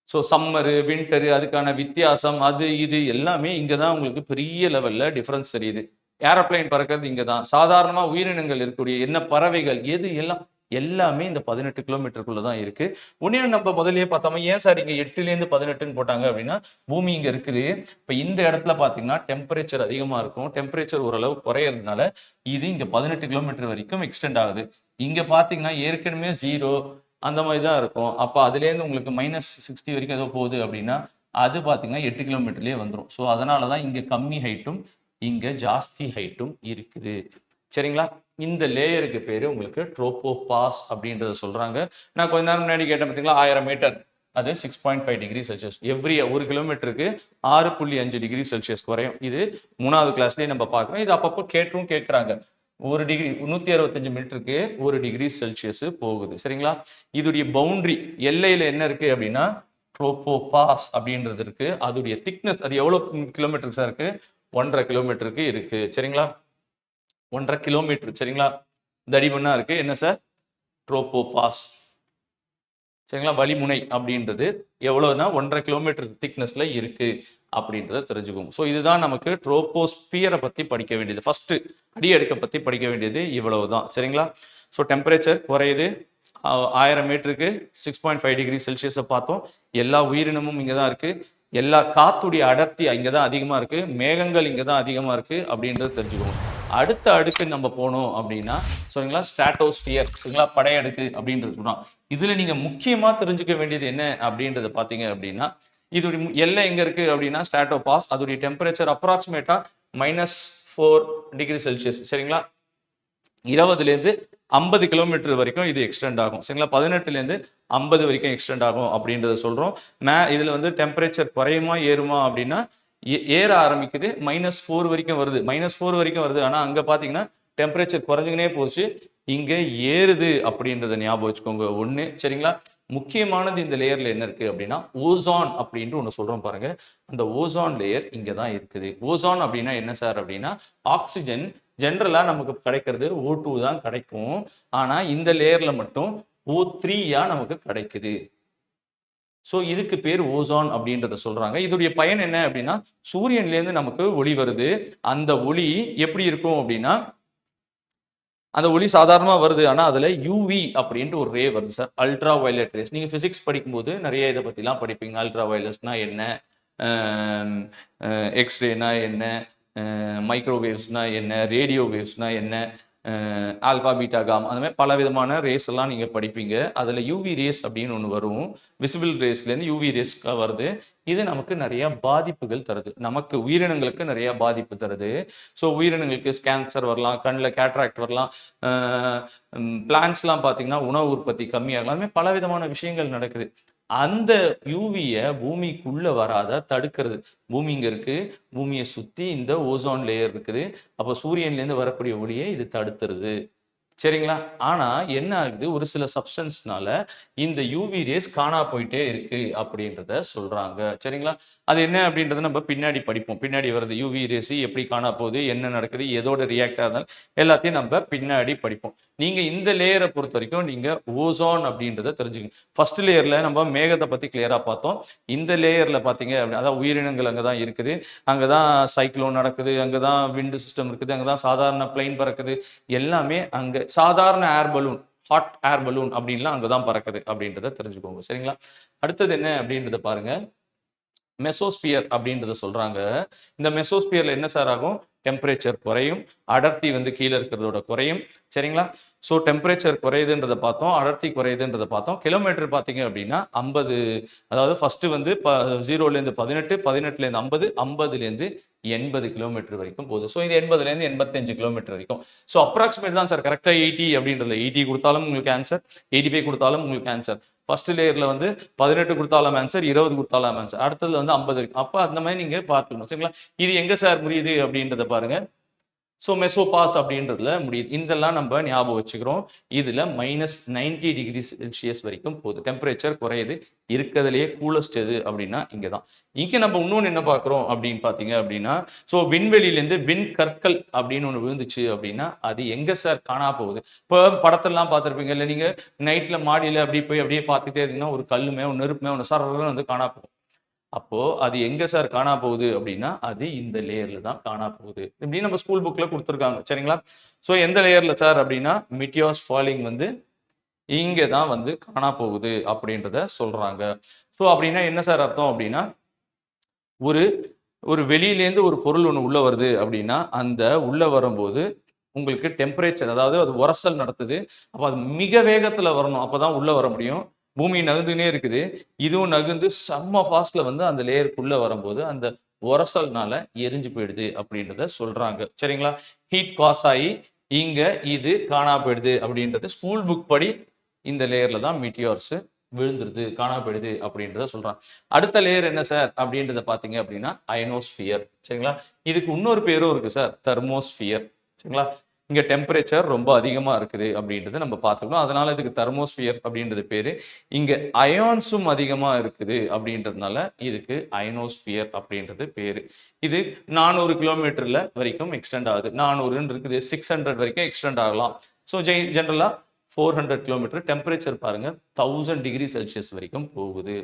S1: ஸோ சம்மரு, வின்டரு, அதுக்கான வித்தியாசம், அது இது எல்லாமே இங்க தான் உங்களுக்கு பெரிய லெவல்ல டிஃபரன்ஸ் தெரியுது. ஏரோப்ளேன் பறக்கிறது இங்க தான். சாதாரணமா உயிரினங்கள் இருக்கக்கூடிய என்ன பறவைகள், எது எல்லாம் எல்லாமே இந்த 18 கிலோமீட்டருக்குள்ள தான் இருக்கு. ஒண்ணே நம்ம முதல்லயே பார்த்தோமா, ஏன் சார் இங்க 8லேருந்து 18ன்னு போட்டாங்க அப்படின்னா, பூமி இங்க இருக்குது. இப்ப இந்த இடத்துல பார்த்தீங்கன்னா, டெம்பரேச்சர் அதிகமா இருக்கும். டெம்பரேச்சர் ஓரளவு குறையறதுனால, இது இங்க 18 கிலோமீட்டர் வரைக்கும் எக்ஸ்டெண்ட் ஆகுது. இங்க பார்த்தீங்கன்னா, ஏற்கனவே 0 அந்த மாதிரி தான் இருக்கும். அப்ப அதுலேருந்து உங்களுக்கு -60 வரைக்கும் ஏதோ போகுது அப்படின்னா, அது பார்த்தீங்கன்னா 8 கிலோமீட்டர்லயே வந்துரும். ஸோ அதனால தான் இங்க கம்மி ஹைட்டும், இங்க ஜாஸ்தி ஹைட்டும் இருக்குது. சரிங்களா? இந்த லேயருக்கு பேரு உங்களுக்கு ட்ரோபோபாஸ் அப்படின்றத சொல்றாங்க. நான் கொஞ்ச நேரம் முன்னாடி கேட்டேன் பார்த்தீங்களா, 1000 மீட்டர். அது 6.5 டிகிரி செல்சியஸ். எவ்ரி 1 கிலோமீட்டருக்கு 6.5 டிகிரி செல்சியஸ் குறையும். இது 3வது கிளாஸ்லேயே நம்ம பார்க்குறோம். இது அப்பப்போ கேட்குறாங்க. 1 டிகிரி 165 மீட்டருக்கு 1 டிகிரி செல்சியஸ் போகுது. சரிங்களா? இதுடைய பவுண்டரி எல்லையில் என்ன இருக்கு அப்படின்னா ட்ரோபோபாஸ் அப்படின்றது இருக்கு. அதோடைய திக்னஸ் அது எவ்வளவு கிலோமீட்டருக்கு சார் இருக்கு? 1.5 கிலோமீட்டருக்கு இருக்கு. சரிங்களா? 1.5 கிலோமீட்டர். சரிங்களா? தடிமனா இருக்கு. என்ன சார்? ட்ரோபோபாஸ். சரிங்களா? வளிமுனை அப்படின்றது எவ்வளவுனா 1.5 கிலோமீட்டர் திக்னஸ்ல இருக்கு அப்படின்றத தெரிஞ்சுக்கோங்க. ஸோ இதுதான் நமக்கு ட்ரோபோஸ்பியரை பத்தி படிக்க வேண்டியது. ஃபர்ஸ்ட் அடியடுக்கை பத்தி படிக்க வேண்டியது இவ்வளவுதான். சரிங்களா? ஸோ டெம்பரேச்சர் குறையுது. 1000 மீட்டருக்கு 6.5 டிகிரி செல்சியஸை பார்த்தோம். எல்லா உயிரினமும் இங்கே தான் இருக்கு. எல்லா காத்துடைய அடர்த்தி இங்கே தான் அதிகமாக இருக்கு. மேகங்கள் இங்கே தான் அதிகமாக இருக்கு அப்படின்றது தெரிஞ்சுக்கணும். அடுத்த அடுக்கு நம்ம போனோம் அப்படின்னா சரிங்களா ஸ்ட்ராட்டோஸ்பியர் சரிங்களா படையடுக்கு அப்படின்றது சொல்றோம். இதுல நீங்க முக்கியமா தெரிஞ்சுக்க வேண்டியது என்ன அப்படின்றத பாத்தீங்க அப்படின்னா இதோட எல்லை எங்க இருக்கு அப்படின்னா ஸ்ட்ராட்டோபாஸ். அதோடைய டெம்பரேச்சர் அப்ராக்சிமேட்டா -4 டிகிரி செல்சியஸ். சரிங்களா? 20லேருந்து 50 கிலோமீட்டர் வரைக்கும் இது எக்ஸ்டெண்ட் ஆகும். சரிங்களா? 18லேருந்து 50 வரைக்கும் எக்ஸ்டெண்ட் ஆகும் அப்படின்றத சொல்றோம். இதுல வந்து டெம்பரேச்சர் குறையுமா ஏறுமா அப்படின்னா ஏற ஆரம்பிக்குது. -4 வரைக்கும் வருது. -4 வரைக்கும் வருது. ஆனா அங்க பாத்தீங்கன்னா டெம்பரேச்சர் குறைஞ்சுக்கினே போச்சு. இங்க ஏறுது அப்படின்றத ஞாபகம் வச்சுக்கோங்க. ஒண்ணு சரிங்களா? முக்கியமானது இந்த லேயர்ல என்ன இருக்கு அப்படின்னா ஓசான் அப்படின்ட்டு ஒண்ணு சொல்றோம் பாருங்க. அந்த ஓசான் லேயர் இங்க தான் இருக்குது. ஓசான் அப்படின்னா என்ன சார் அப்படின்னா ஆக்சிஜன் ஜென்ரலா நமக்கு கிடைக்கிறது O2 தான் கிடைக்கும். ஆனா இந்த லேயர்ல மட்டும் O3 நமக்கு கிடைக்குது. ஸோ இதுக்கு பேர் ஓசான் அப்படின்றத சொல்றாங்க. இதோடைய பயன் என்ன அப்படின்னா சூரியன்லேருந்து நமக்கு ஒளி வருது. அந்த ஒளி எப்படி இருக்கும் அப்படின்னா அந்த ஒளி சாதாரணமா வருது. ஆனா அதுல யூவி அப்படின்ட்டு ஒரு ரே வருது சார். Ultra violet race. நீங்க பிசிக்ஸ் படிக்கும்போது நிறைய இதை பத்திலாம் படிப்பீங்க. அல்ட்ரா வயலட்ஸ்னா என்ன? எக்ஸ்ரேனா என்ன? மைக்ரோவேவ்ஸ்னா என்ன? ரேடியோ வேவ்ஸ்னா என்ன? ஆல்பா பீட்டா காமா அந்த மாதிரி பல விதமான ரேஸ் எல்லாம் நீங்க படிப்பீங்க. அதுல யூவி ரேஸ் அப்படின்னு ஒன்று வரும். விசிபிள் ரேஸ்லேருந்து யூவி ரேஸ் வருது. இது நமக்கு நிறைய பாதிப்புகள் தருது. நமக்கு உயிரினங்களுக்கு நிறைய பாதிப்பு தருது. ஸோ உயிரினங்களுக்கு கேன்சர் வரலாம், கண்ணில் கேட்ராக்ட் வரலாம், பிளான்ஸ்லாம் பார்த்தீங்கன்னா உணவு உற்பத்தி கம்மியாகலாம். அதுமாதிரி பல விதமான விஷயங்கள் நடக்குது. அந்த யூவியை பூமிக்குள்ள வராத தடுக்கிறது. பூமி இங்க இருக்கு. பூமியை சுத்தி இந்த ஓசோன் லேயர் இருக்குது. அப்போ சூரியன்லேருந்து வரக்கூடிய ஒளியை இது தடுத்துருது. சரிங்களா? ஆனா என்ன ஆகுது? ஒரு சில சப்ஸ்டன்ஸ்னால இந்த யூவி ரேஸ் காணா போயிட்டே இருக்கு அப்படின்றத சொல்றாங்க. சரிங்களா? அது என்ன அப்படின்றத நம்ம பின்னாடி படிப்போம். பின்னாடி வருது யூவி ரேஸ் எப்படி காணா போகுது? என்ன நடக்குது? எதோட ரியாக்ட் ஆகுது? எல்லாத்தையும் நம்ம பின்னாடி படிப்போம். நீங்க இந்த லேயரை பொறுத்த வரைக்கும் நீங்க ஓசோன் அப்படின்றத தெரிஞ்சுக்கணும். ஃபர்ஸ்ட் லேயர்ல நம்ம மேகத்தை பத்தி கிளியரா பார்த்தோம். இந்த லேயர்ல பாத்தீங்க அப்படின்னா அதாவது உயிரினங்கள் அங்கதான் இருக்குது. அங்கதான் சைக்ளோன் நடக்குது. அங்கதான் விண்ட் சிஸ்டம் இருக்குது. அங்கதான் சாதாரண பிளைன் பறக்குது. எல்லாமே அங்க சாதாரண air balloon hot air balloon அப்படின்லாம் அங்கதான் பறக்குது அப்படின்றத தெரிஞ்சுக்கோங்க. சரிங்களா? அடுத்தது என்ன அப்படின்றத பாருங்க. மெசோஸ்பியர் அப்படின்றத சொல்றாங்க. இந்த மெசோஸ்பியர்ல என்ன சார் ஆகும்? டெம்பரேச்சர் குறையும். அடர்த்தி வந்து கீழே இருக்கிறதோட குறையும். சரிங்களா? ஸோ டெம்பரேச்சர் குறையுதுன்றத பார்த்தோம். அடர்த்தி குறையுதுன்றத பார்த்தோம். கிலோமீட்டர் பார்த்தீங்க அப்படின்னா 50 அதாவது ஃபர்ஸ்ட் வந்து 0லேருந்து 18, 18லேருந்து 50, 50லேருந்து 80 கிலோமீட்டர் வரைக்கும் போகுது. ஸோ இது 80லேருந்து 85 கிலோமீட்டர் வரைக்கும். ஸோ அப்ராக்சிமேட் தான் சார். கரெக்டா 80 அப்படின்றதுல 80 கொடுத்தாலும் உங்களுக்கு ஆன்சர், 85 கொடுத்தாலும் உங்களுக்கு ஆன்சர். ஃபர்ஸ்ட் லேயர்ல வந்து 18 கொடுத்தாலும் ஆன்சர், 20 கொடுத்தாலும் ஆன்சர். அடுத்ததுல வந்து 50 இருக்கு. அப்ப அந்த மாதிரி நீங்க பார்த்துக்கணும். சரிங்களா? இது எங்க சார் முடியுது அப்படின்றத பாருங்க. ஸோ மெசோபாஸ் அப்படின்றதுல முடியுது. இதெல்லாம் நம்ம ஞாபகம் வச்சுக்கிறோம். இதுல -90 டிகிரி செல்சியஸ் வரைக்கும் போகுது. டெம்பரேச்சர் குறையுது. இருக்கிறதுலேயே கூலஸ்ட் எது அப்படின்னா இங்க தான். இங்க நம்ம இன்னொன்று என்ன பார்க்குறோம் அப்படின்னு பார்த்தீங்க அப்படின்னா ஸோ விண்வெளியிலேருந்து விண்கற்கள் அப்படின்னு ஒன்று விழுந்துச்சு அப்படின்னா அது எங்க சார் காணா போகுது? இப்போ படத்தெல்லாம் பார்த்துருப்பீங்க இல்லை நீங்க நைட்ல மாடியில் அப்படி போய் அப்படியே பார்த்துட்டே இருந்தீங்கன்னா ஒரு கல்லுமே ஒரு நெருப்புமே ஒன்று சரன்னு வந்து காணா போகும். அப்போ அது எங்க சார் காணா போகுது அப்படின்னா அது இந்த லேயர்ல தான் காணா போகுது. இப்படி நம்ம ஸ்கூல் புக்ல கொடுத்துருக்காங்க. சரிங்களா? ஸோ எந்த லேயர்ல சார் அப்படின்னா மிட்டியோஸ் ஃபாலிங் வந்து இங்க தான் வந்து காணா போகுது அப்படின்றத சொல்றாங்க. ஸோ அப்படின்னா என்ன சார் அர்த்தம் அப்படின்னா ஒரு ஒரு வெளியிலேருந்து ஒரு பொருள் ஒன்று உள்ள வருது அப்படின்னா அந்த உள்ள வரும்போது உங்களுக்கு டெம்பரேச்சர் அதாவது அது உரசல் நடத்துது. அப்போ அது மிக வேகத்துல வரணும். அப்பதான் உள்ள வர முடியும். பூமி நகர்ந்துனே இருக்குது. இதுவும் நகர்ந்து செம்ம ஃபாஸ்ட்ல வந்து அந்த லேயருக்குள்ள வரும்போது அந்த உரசல்னால எரிஞ்சு போயிடுது அப்படின்றத சொல்றாங்க. சரிங்களா? ஹீட் காஸ் ஆகி இங்க இது காணா போயிடுது அப்படின்றது ஸ்கூல் புக் படி இந்த லேயர்ல தான் மீட்டியார்ஸ் விழுந்துருது, காணா போயிடுது அப்படின்றத சொல்றான். அடுத்த லேயர் என்ன சார் அப்படின்றத பார்த்தீங்க அப்படின்னா, அயனோஸ்பியர். சரிங்களா? இதுக்கு இன்னொரு பேரும் இருக்கு சார். தெர்மோஸ்பியர். சரிங்களா? இங்க டெம்பரேச்சர் ரொம்ப அதிகமா இருக்குது அப்படின்றத நம்ம பார்த்துக்கணும். அதனால இதுக்கு தெர்மோஸ்பியர் அப்படின்றது பேரு. இங்க அயான்ஸும் அதிகமா இருக்குது அப்படின்றதுனால இதுக்கு அயனோஸ்பியர் அப்படின்றது பேரு. இது 400 கிலோமீட்டர்ல வரைக்கும் எக்ஸ்டெண்ட் ஆகுது. 400ன்னு இருக்குது. 600 வரைக்கும் எக்ஸ்டெண்ட் ஆகலாம். ஸோ ஜெனரலா 400 கிலோமீட்டர் டெம்பரேச்சர் பாருங்க 1000 டிகிரி செல்சியஸ் வரைக்கும் போகுது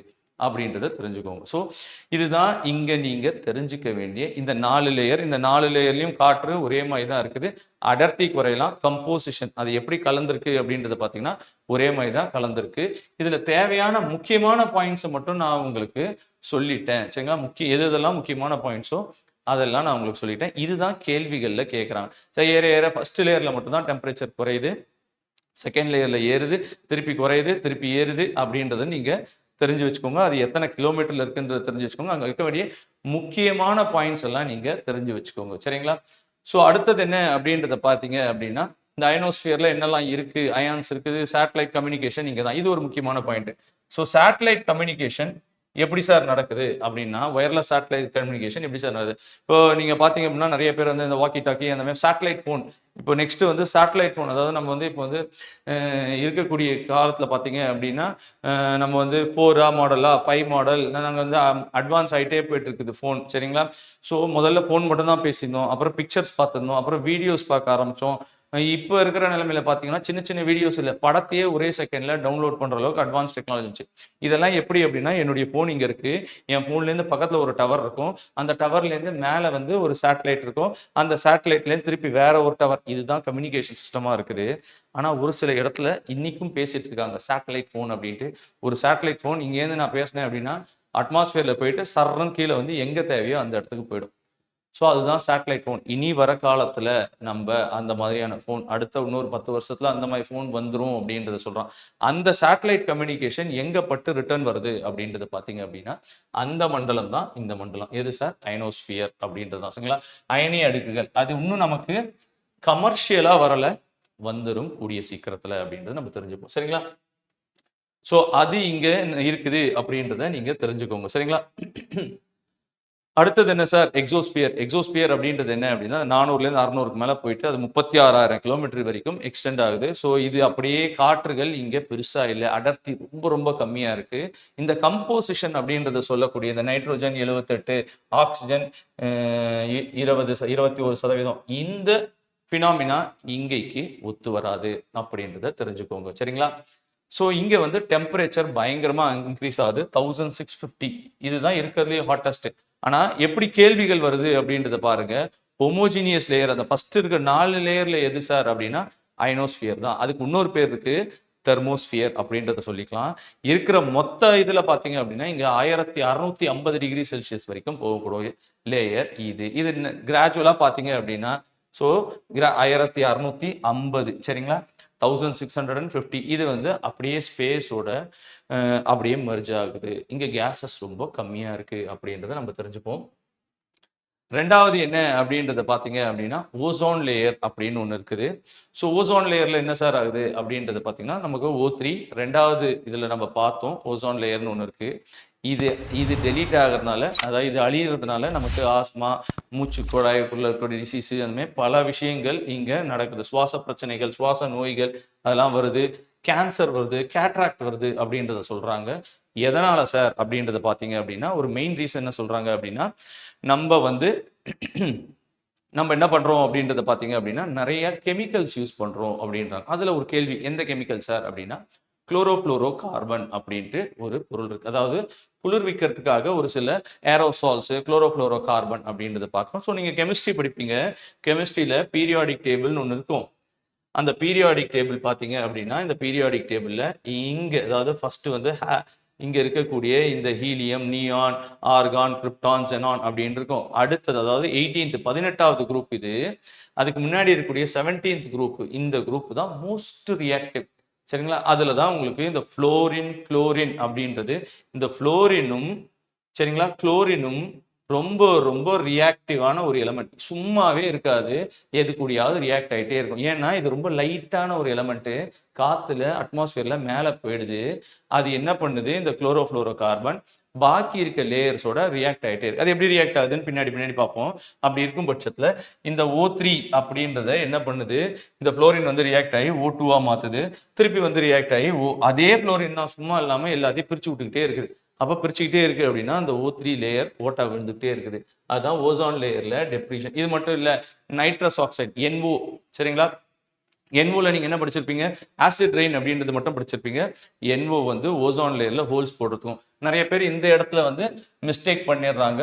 S1: அப்படின்றத தெரிஞ்சுக்கோங்க. ஸோ இதுதான் இங்க நீங்க தெரிஞ்சுக்க வேண்டிய இந்த 4 லேயர். இந்த 4 லேயர்லயும் காற்று ஒரே மாதிரி தான் இருக்குது. அடர்த்தி குறையலாம். கம்போசிஷன் அது எப்படி கலந்திருக்கு அப்படின்றத பார்த்தீங்கன்னா ஒரே மாதிரி தான் கலந்திருக்கு. இதுல தேவையான முக்கியமான பாயிண்ட்ஸை மட்டும் நான் உங்களுக்கு சொல்லிட்டேன். சரிங்களா? எது எதெல்லாம் முக்கியமான பாயிண்ட்ஸோ அதெல்லாம் நான் உங்களுக்கு சொல்லிட்டேன். இதுதான் கேள்விகள்ல கேட்குறாங்க. சரி, ஏற ஏற ஃபர்ஸ்ட் லேயர்ல மட்டும் தான் டெம்பரேச்சர் குறையுது. செகண்ட் லேயர்ல ஏறுது, திருப்பி குறையுது, திருப்பி ஏறுது அப்படின்றத நீங்க தெரிஞ்சு வச்சுக்கோங்க. அது எத்தனை கிலோமீட்டர்ல இருக்குன்றத தெரிஞ்சு வச்சுக்கோங்க. அங்க இருக்க வேண்டிய முக்கியமான பாயிண்ட்ஸ் எல்லாம் நீங்க தெரிஞ்சு வச்சுக்கோங்க. சரிங்களா? ஸோ அடுத்தது என்ன அப்படின்றத பார்த்தீங்க அப்படின்னா, இந்த அயனோஸ்பியர்ல என்னெல்லாம் இருக்கு? அயான்ஸ் இருக்குது, சேட்டலைட் கம்யூனிகேஷன் இங்க தான். இது ஒரு முக்கியமான பாயிண்ட். ஸோ சேட்டலைட் கம்யூனிகேஷன் எப்படி சார் நடக்குது அப்படின்னா, ஒயர்லெஸ் சேட்டலைட் கம்யூனிகேஷன் எப்படி சார் நடக்குது? இப்போ நீங்க பார்த்தீங்க அப்படின்னா, நிறைய பேர் வந்து இந்த வாக்கி டாக்கி அந்த மாதிரி சேட்டலைட் ஃபோன் இப்போ நெக்ஸ்ட் வந்து சேட்டலைட் ஃபோன் அதாவது நம்ம வந்து இப்போ வந்து இருக்கக்கூடிய காலத்தில் பார்த்தீங்க அப்படின்னா நம்ம வந்து 4 மாடலா 5 மாடல் நாங்கள் வந்து அட்வான்ஸ் ஆகிட்டே போயிட்டு இருக்குது ஃபோன். சரிங்களா? ஸோ முதல்ல ஃபோன் மட்டும் தான் பேசியிருந்தோம், அப்புறம் பிக்சர்ஸ் பார்த்துருந்தோம், அப்புறம் வீடியோஸ் பார்க்க ஆரம்பித்தோம். இப்போ இருக்கிற நிலைமையில பார்த்தீங்கன்னா சின்ன சின்ன வீடியோஸ் இல்லை, படத்தையே ஒரே செகண்ட்ல டவுன்லோட் பண்ணுற அளவுக்கு அட்வான்ஸ் டெக்னாலஜி இருந்துச்சு. இதெல்லாம் எப்படி அப்படின்னா, என்னுடைய ஃபோன் இங்கே இருக்கு, என் ஃபோன்லேருந்து பக்கத்தில் ஒரு டவர் இருக்கும், அந்த டவர்லேருந்து மேலே வந்து ஒரு சேட்டலைட் இருக்கும், அந்த சேட்டலைட்லேருந்து திருப்பி வேற ஒரு டவர். இதுதான் கம்யூனிகேஷன் சிஸ்டமாக இருக்குது. ஆனால் ஒரு சில இடத்துல இன்னைக்கும் பேசிட்டு இருக்காங்க சேட்டலைட் ஃபோன் அப்படின்ட்டு. ஒரு சேட்டலைட் ஃபோன் இங்கேருந்து நான் பேசினேன் அப்படின்னா அட்மாஸ்பியரில் போயிட்டு சர்றன்னு கீழே வந்து எங்கே தேவையோ அந்த இடத்துக்கு போயிடும். ஸோ அதுதான் சேட்டலைட் ஃபோன். இனி வர காலத்தில் நம்ம அந்த மாதிரியான ஃபோன் அடுத்த இன்னொரு 10 வருஷத்துல அந்த மாதிரி ஃபோன் வந்துடும் அப்படின்றத சொல்கிறான். அந்த சேட்டலைட் கம்யூனிகேஷன் எங்கே பட்டு ரிட்டர்ன் வருது அப்படின்றத பார்த்தீங்க அப்படின்னா அந்த மண்டலம் தான் இந்த மண்டலம். எது சார்? அயனோஸ்பியர் அப்படின்றது தான். சரிங்களா? அயனிய அடுக்குகள் அது இன்னும் நமக்கு கமர்ஷியலாக வரலை, வந்துடும் கூடிய சீக்கிரத்தில் அப்படின்றத நம்ம தெரிஞ்சுப்போம். சரிங்களா? ஸோ அது இங்கே இருக்குது அப்படின்றத நீங்கள் தெரிஞ்சுக்கோங்க. சரிங்களா? அடுத்தது என்ன சார்? எக்ஸோஸ்பியர். எக்ஸோஸ்பியர் அப்படின்றது என்ன அப்படின்னா 400லேருந்து 600க்கு மேலே போயிட்டு அது 36,000 கிலோமீட்டர் வரைக்கும் எக்ஸ்டெண்ட் ஆகுது. ஸோ இது அப்படியே காற்றுகள் இங்கே பெருசா இல்லை, அடர்த்தி ரொம்ப ரொம்ப கம்மியா இருக்கு. இந்த கம்போசிஷன் அப்படின்றத சொல்லக்கூடிய இந்த நைட்ரோஜன் 78, ஆக்சிஜன் 21%, இந்த பினாமினா இங்கேக்கு ஒத்து வராது அப்படின்றத தெரிஞ்சுக்கோங்க. சரிங்களா? ஸோ இங்க வந்து டெம்பரேச்சர் பயங்கரமா இன்க்ரீஸ் ஆகுது. 1650 இதுதான் இருக்கிறதுலே ஹாட்டஸ்ட். ஆனா எப்படி கேள்விகள் வருது அப்படின்றத பாருங்க. ஹோமோஜீனியஸ் லேயர் அந்த ஃபர்ஸ்ட் இருக்க 4 லேயர்ல எது சார் அப்படின்னா அயனோஸ்பியர் தான். அதுக்கு இன்னொரு பேர் இருக்கு, தெர்மோஸ்பியர் அப்படின்றத சொல்லிக்கலாம். இருக்கிற மொத்த இதுல பாத்தீங்க அப்படின்னா இங்க 1650 டிகிரி செல்சியஸ் வரைக்கும் போகக்கூடிய லேயர் இது. இது கிராஜுவலா பாத்தீங்க அப்படின்னா ஸோ 1650 சரிங்களா? 1650 இது வந்து அப்படியே ஸ்பேஸோட அப்படியே மெர்ஜ் ஆகுது. இங்க கேஸஸ் ரொம்ப கம்மியா இருக்கு அப்படின்றத நம்ம தெரிஞ்சுப்போம். ரெண்டாவது என்ன அப்படின்றத பார்த்தீங்க அப்படின்னா ஓசோன் லேயர் அப்படின்னு ஒன்று இருக்குது. ஸோ ஓசோன் லேயர்ல என்ன சார் ஆகுது அப்படின்றத பார்த்தீங்கன்னா நமக்கு O3 ரெண்டாவது இதில் நம்ம பார்த்தோம். ஓசோன் லேயர்னு ஒன்று இருக்கு. இது இது டெலீட் ஆகிறதுனால, அதாவது இது அழியிறதுனால நமக்கு ஆஸ்மா, மூச்சு குழாய்க்குள்ள இருக்கக்கூடிய டிசீஸ் அந்த மாதிரி பல விஷயங்கள் இங்க நடக்குது. சுவாச பிரச்சனைகள், சுவாச நோய்கள் அதெல்லாம் வருது. கேன்சர் வருது, கேட்ராக்ட் வருது அப்படின்றத சொல்றாங்க. எதனால சார் அப்படின்றத பார்த்தீங்க அப்படின்னா ஒரு மெயின் ரீசன் என்ன சொல்றாங்க அப்படின்னா நம்ம வந்து நம்ம என்ன பண்றோம் அப்படின்றத பார்த்தீங்க அப்படின்னா நிறைய கெமிக்கல்ஸ் யூஸ் பண்றோம் அப்படின்றாங்க. அதுல ஒரு கேள்வி, எந்த கெமிக்கல் சார் அப்படின்னா குளோரோஃப்ளோரோ கார்பன் அப்படின்ட்டு ஒரு பொருள் இருக்கு. அதாவது குளிர்விக்கிறதுக்காக ஒரு சில ஏரோசால்ஸ், குளோரோஃப்ளோரோ கார்பன் அப்படின்றத பார்க்கணும். ஸோ நீங்க கெமிஸ்ட்ரி படிப்பீங்க. கெமிஸ்ட்ரியில பீரியாடிக் டேபிள்னு ஒன்று இருக்கும். அந்த பீரியாடிக் டேபிள் பார்த்தீங்க அப்படின்னா இந்த பீரியாடிக் டேபிளில் இங்கே அதாவது ஃபர்ஸ்ட் வந்து இங்கே இருக்கக்கூடிய இந்த helium, neon, argon, krypton, xenon அப்படின்னு இருக்கும். அடுத்தது அதாவது 18வது குரூப் இது. அதுக்கு முன்னாடி இருக்கக்கூடிய 17th குரூப், இந்த குரூப் தான் மோஸ்ட் ரியாக்டிவ். சரிங்களா? அதில் தான் உங்களுக்கு இந்த ஃப்ளோரின், குளோரின் அப்படின்றது. இந்த ஃப்ளோரினும் சரிங்களா குளோரினும் ரொம்ப ரொம்ப ரியாக்டிவான ஒரு எலமெண்ட். சும்மாவே இருக்காது. எது கூடயாவது ரியாக்ட் ஆயிட்டே இருக்கும். ஏன்னா, இது ரொம்ப லைட்டான ஒரு எலமெண்ட். காத்துல, அட்மாஸ்பியர்ல மேல போயிடுது. அது என்ன பண்ணுது, இந்த குளோரோஃப்ளோரோ கார்பன் பாக்கி இருக்க லேயர்ஸோட ரியாக்ட் ஆயிட்டே இருக்கு. அது எப்படி ரியாக்ட் ஆகுதுன்னு பின்னாடி பார்ப்போம். அப்படி இருக்கும் பட்சத்துல இந்த O3 அப்படின்றத என்ன பண்ணுது, இந்த ஃப்ளோரின் வந்து ரியாக்ட் ஆகி O2ஆ மாத்துது. திருப்பி வந்து ரியாக்ட் ஆகி அதே ஃப்ளோரின் தான், சும்மா இல்லாம எல்லாத்தையும் பிரிச்சு விட்டுக்கிட்டே இருக்குது. அப்ப பிரிச்சுக்கிட்டே இருக்கு அப்படின்னா அந்த O3 லேயர் ஓட்டா விழுந்துகிட்டே இருக்குது. அதுதான் ஓசோன் லேயர்ல டெப்ரீஷன். இது மட்டும் இல்ல, நைட்ரஸ் ஆக்சைடு NO, சரிங்களா? NOல நீங்க என்ன படிச்சிருப்பீங்க, ஆசிட் ரெயின் அப்படின்றது மட்டும் படிச்சிருப்பீங்க. NO வந்து ஓசோன் லேயர்ல ஹோல்ஸ் போட்டுருக்கும். நிறைய பேர் இந்த இடத்துல வந்து மிஸ்டேக் பண்ணிடுறாங்க.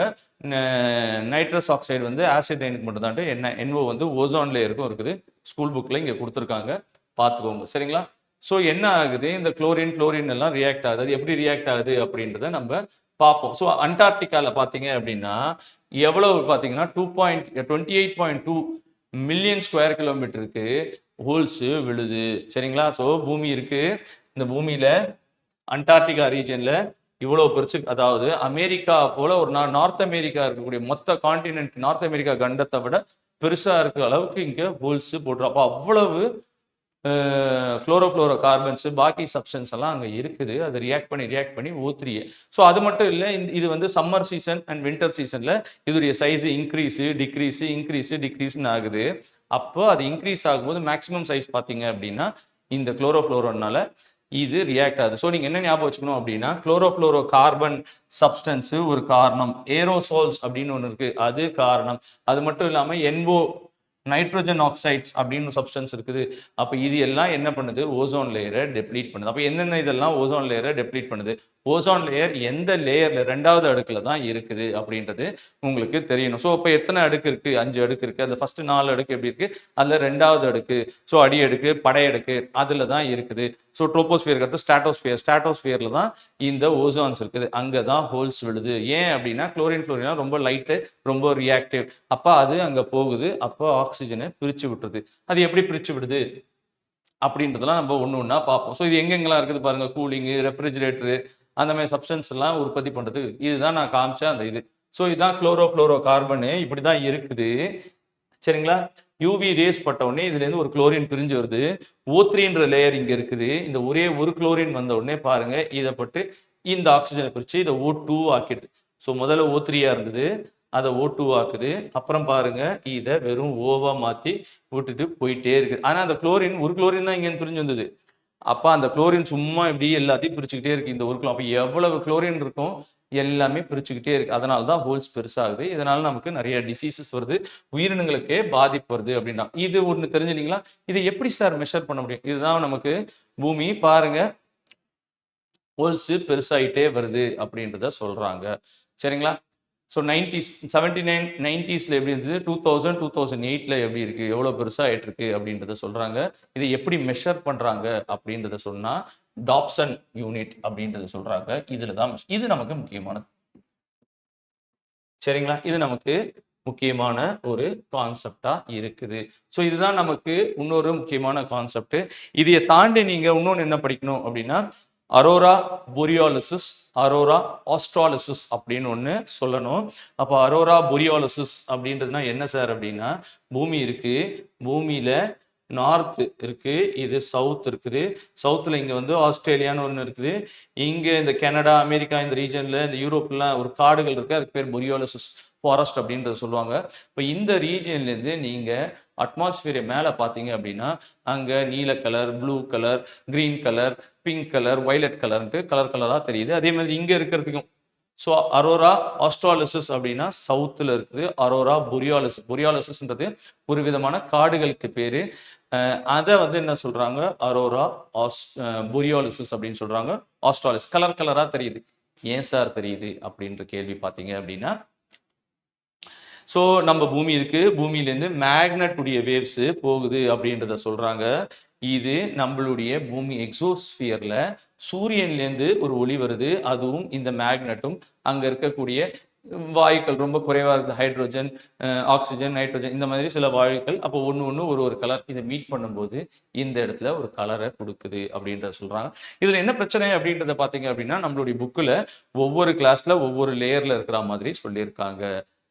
S1: நைட்ரஸ் ஆக்சைடு வந்து ஆசிட் ரெயினுக்கு மட்டும் தான், என்ன NO வந்து ஓசோன் லேயருக்கும் இருக்குது. ஸ்கூல் புக்ல இங்க கொடுத்துருக்காங்க, பார்த்துக்கோங்க, சரிங்களா? ஸோ என்ன ஆகுது, இந்த குளோரின் ஃப்ளோரின் எல்லாம் ரியாக்ட் ஆகுது. அது எப்படி ரியாக்ட் ஆகுது அப்படின்றத நம்ம பார்ப்போம். ஸோ அண்டார்டிகால பார்த்தீங்க அப்படின்னா எவ்வளவு பார்த்தீங்கன்னா 28.2 மில்லியன் ஸ்கொயர் கிலோமீட்டருக்கு ஹோல்ஸ் விழுது, சரிங்களா? ஸோ பூமி இருக்கு. இந்த பூமியில அண்டார்டிகா ரீஜன்ல இவ்வளவு பெருசு, அதாவது அமெரிக்கா போல ஒரு நார்த் அமெரிக்கா இருக்கக்கூடிய மொத்த கான்டினென்ட், நார்த் அமெரிக்கா கண்டத்தை விட பெருசா இருக்கிற அளவுக்கு இங்க ஹோல்ஸ் போட்டுரும். அப்போ அவ்வளவு குளோரோஃப்ளோரோ கார்பன்ஸ் பாக்கி சப்ஸ்டன்ஸ் எல்லாம் அங்கே இருக்குது. அது ரியாக்ட் பண்ணி O3. ஸோ அது மட்டும் இல்லை, இது வந்து சம்மர் சீசன் அண்ட் வின்டர் சீசனில் இதோடைய சைஸ் டிக்ரீஸ்னு ஆகுது. அப்போ அது இன்க்ரீஸ் ஆகும்போது மேக்ஸிமம் சைஸ் பார்த்தீங்க அப்படின்னா இந்த குளோரோஃப்ளோரோனால இது ரியாக்ட் ஆகுது. ஸோ நீங்கள் என்ன ஞாபகம் வச்சுக்கணும் அப்படின்னா, குளோரோஃப்ளோரோ கார்பன் சப்ஸ்டன்ஸு ஒரு காரணம், ஏரோசோல்ஸ் அப்படின்னு ஒன்று இருக்குது, அது காரணம். அது மட்டும் இல்லாமல் NO, நைட்ரோஜன் ஆக்சைட்ஸ் அப்படின்னு சப்ஸ்டன்ஸ் இருக்குது. அப்போ இது எல்லாம் என்ன பண்ணுது, ஓசோன் லேயரை டெப்ளீட் பண்ணுது. அப்போ என்னென்ன இதெல்லாம் ஓசோன் லேயரை டெப்ளீட் பண்ணுது, ஓசோன் லேயர் எந்த லேயர்ல, 2வது அடுக்குல தான் இருக்குது அப்படின்றது உங்களுக்கு தெரியணும். ஸோ இப்போ எத்தனை அடுக்கு இருக்கு, 5 அடுக்கு இருக்கு. அந்த ஃபர்ஸ்ட் 4 அடுக்கு எப்படி இருக்கு, அதுல 2வது அடுக்கு, ஸோ அடி அடுக்கு, படை அடுக்கு, அதுல தான் இருக்குது. ஸோ ட்ரோபோஸ்பியர் அடுத்து ஸ்ட்ராட்டோஸ்பியர்ல தான் இந்த ஓசோன்ஸ் இருக்குது. அங்கே தான் ஹோல்ஸ் விழுது. ஏன் அப்படின்னா குளோரின் ஃப்ளோரின் ரொம்ப லைட்டு, ரொம்ப ரியாக்டிவ். அப்போ அது அங்கே போகுது, அப்போ ஆக்சிஜனை பிரித்து விட்டுருது. அது எப்படி பிரித்து விடுது அப்படின்றதெல்லாம் நம்ம ஒன்று ஒன்றா பார்ப்போம். ஸோ இது எங்கெங்கெல்லாம் இருக்குது பாருங்க, கூலிங்கு, ரெஃப்ரிஜிரேட்டரு, அந்த மாதிரி சப்ஸ்டன்ஸ் எல்லாம் உற்பத்தி பண்ணுறது. இதுதான் நான் காமிச்ச அந்த இது. ஸோ இதுதான் குளோரோஃப்ளோரோ கார்பனு, இப்படி தான் இருக்குது, சரிங்களா? யூவி ரேஸ் பட்ட உடனே இதுலேருந்து ஒரு குளோரின் பிரிஞ்சு வருது. O3ன்ற லேயர் இங்கே இருக்குது. இந்த ஒரே ஒரு குளோரின் வந்த உடனே பாருங்க, இதை பட்டு இந்த ஆக்சிஜனை பிரித்து இதை O2 ஆக்கிடுது. ஸோ முதல்ல O3 இருந்தது, அதை O2 ஆக்குது. அப்புறம் பாருங்க, இதை வெறும் ஓவா மாற்றி விட்டுட்டு போயிட்டே இருக்குது. ஆனால் அந்த குளோரின், ஒரு குளோரின் தான் இங்கே பிரிஞ்சு வந்தது. அப்போ அந்த குளோரின் சும்மா இப்படி எல்லாத்தையும் பிரிச்சுக்கிட்டே இருக்கு. இந்த ஒரு அப்போ எவ்வளவு குளோரின் இருக்கும், எல்லாமே பிரிச்சுக்கிட்டே இருக்கு. அதனால தான் ஹோல்ஸ் பெருசாகுது. இதனால நமக்கு நிறைய டிசீசஸ் வருது, உயிரினங்களுக்கே பாதிப்பு வருது அப்படின்னா. இது ஒன்று தெரிஞ்சுட்டீங்களா? இதை எப்படி சார் மெஷர் பண்ண முடியும்? இதுதான் நமக்கு பூமி பாருங்க, ஹோல்ஸ் பெருசாயிட்டே வருது அப்படின்றத சொல்றாங்க, சரிங்களா? ஸோ 79 90ஸ்ல எப்படி இருந்தது, 2000 2008ல எப்படி இருக்கு, எவ்வளோ பெருசாக ஆயிட்டு இருக்கு அப்படின்றத சொல்றாங்க. இதை எப்படி மெஷர் பண்றாங்க அப்படின்றத சொன்னா டாப்சன் யூனிட் அப்படின்றத சொல்றாங்க. இதுல தான் இது நமக்கு முக்கியமானது, சரிங்களா? இது நமக்கு முக்கியமான ஒரு கான்செப்டா இருக்குது. ஸோ இதுதான் நமக்கு இன்னொரு முக்கியமான கான்செப்ட். இதையை தாண்டி நீங்க இன்னொன்று என்ன படிக்கணும் அப்படின்னா, அரோரா போரியாலிசிஸ், அரோரா ஆஸ்ட்ராலிசிஸ் அப்படின்னு ஒன்று சொல்லணும். அப்போ அரோரா போரியாலிசிஸ் அப்படின்றதுனா என்ன சார் அப்படின்னா, பூமி இருக்கு, பூமியில நார்த் இருக்கு, இது சவுத் இருக்குது. சவுத்தில் இங்கே வந்து ஆஸ்திரேலியான்னு ஒன்று இருக்குது. இங்கே இந்த கனடா, அமெரிக்கா இந்த ரீஜனில், இந்த யூரோப்லாம் ஒரு காடுகள் இருக்குது, அதுக்கு பேர் போரியாலிசிஸ் ஃபாரஸ்ட் அப்படின்றத சொல்லுவாங்க. இப்போ இந்த ரீஜன்லேருந்து நீங்கள் அட்மாஸ்பியரை மேலே பார்த்தீங்க அப்படின்னா, அங்கே நீல colour, blue colour, green colour, pink colour, violet கலர்ன்ட்டு கலர் கலராக தெரியுது. அதே மாதிரி இங்கே இருக்கிறதுக்கும். ஸோ அரோரா ஆஸ்ட்ராலிசிஸ் அப்படின்னா சவுத்தில் இருக்குது. அரோரா பொரியாலிசிஸ்ன்றது ஒரு விதமான காடுகளுக்கு பேர். அதை வந்து என்ன சொல்கிறாங்க, அரோரா பொரியாலிசிஸ் அப்படின்னு சொல்கிறாங்க. ஆஸ்ட்ராலிஸ் கலர் கலராக தெரியுது. ஏன் சார் தெரியுது அப்படின்ற கேள்வி பார்த்தீங்க அப்படின்னா, ஸோ நம்ம பூமி இருக்குது, பூமியிலேருந்து மேக்னட் உடைய வேவ்ஸு போகுது அப்படின்றத சொல்கிறாங்க. இது நம்மளுடைய பூமி எக்ஸோஸ்பியரில் சூரியன்லேருந்து ஒரு ஒளி வருது, அதுவும் இந்த மேக்னட்டும் அங்கே இருக்கக்கூடிய வாயுக்கள் ரொம்ப குறைவாக இருக்குது, ஹைட்ரோஜன், ஆக்சிஜன், நைட்ரோஜன், இந்த மாதிரி சில வாயுக்கள். அப்போ ஒன்று ஒன்று ஒரு கலர் இதை மீட் பண்ணும்போது இந்த இடத்துல ஒரு கலரை கொடுக்குது அப்படின்றத சொல்கிறாங்க. இதில் என்ன பிரச்சனை அப்படின்றத பார்த்தீங்க அப்படின்னா, நம்மளுடைய புக்கில் ஒவ்வொரு கிளாஸில் ஒவ்வொரு லேயரில் இருக்கிற மாதிரி சொல்லியிருக்காங்க.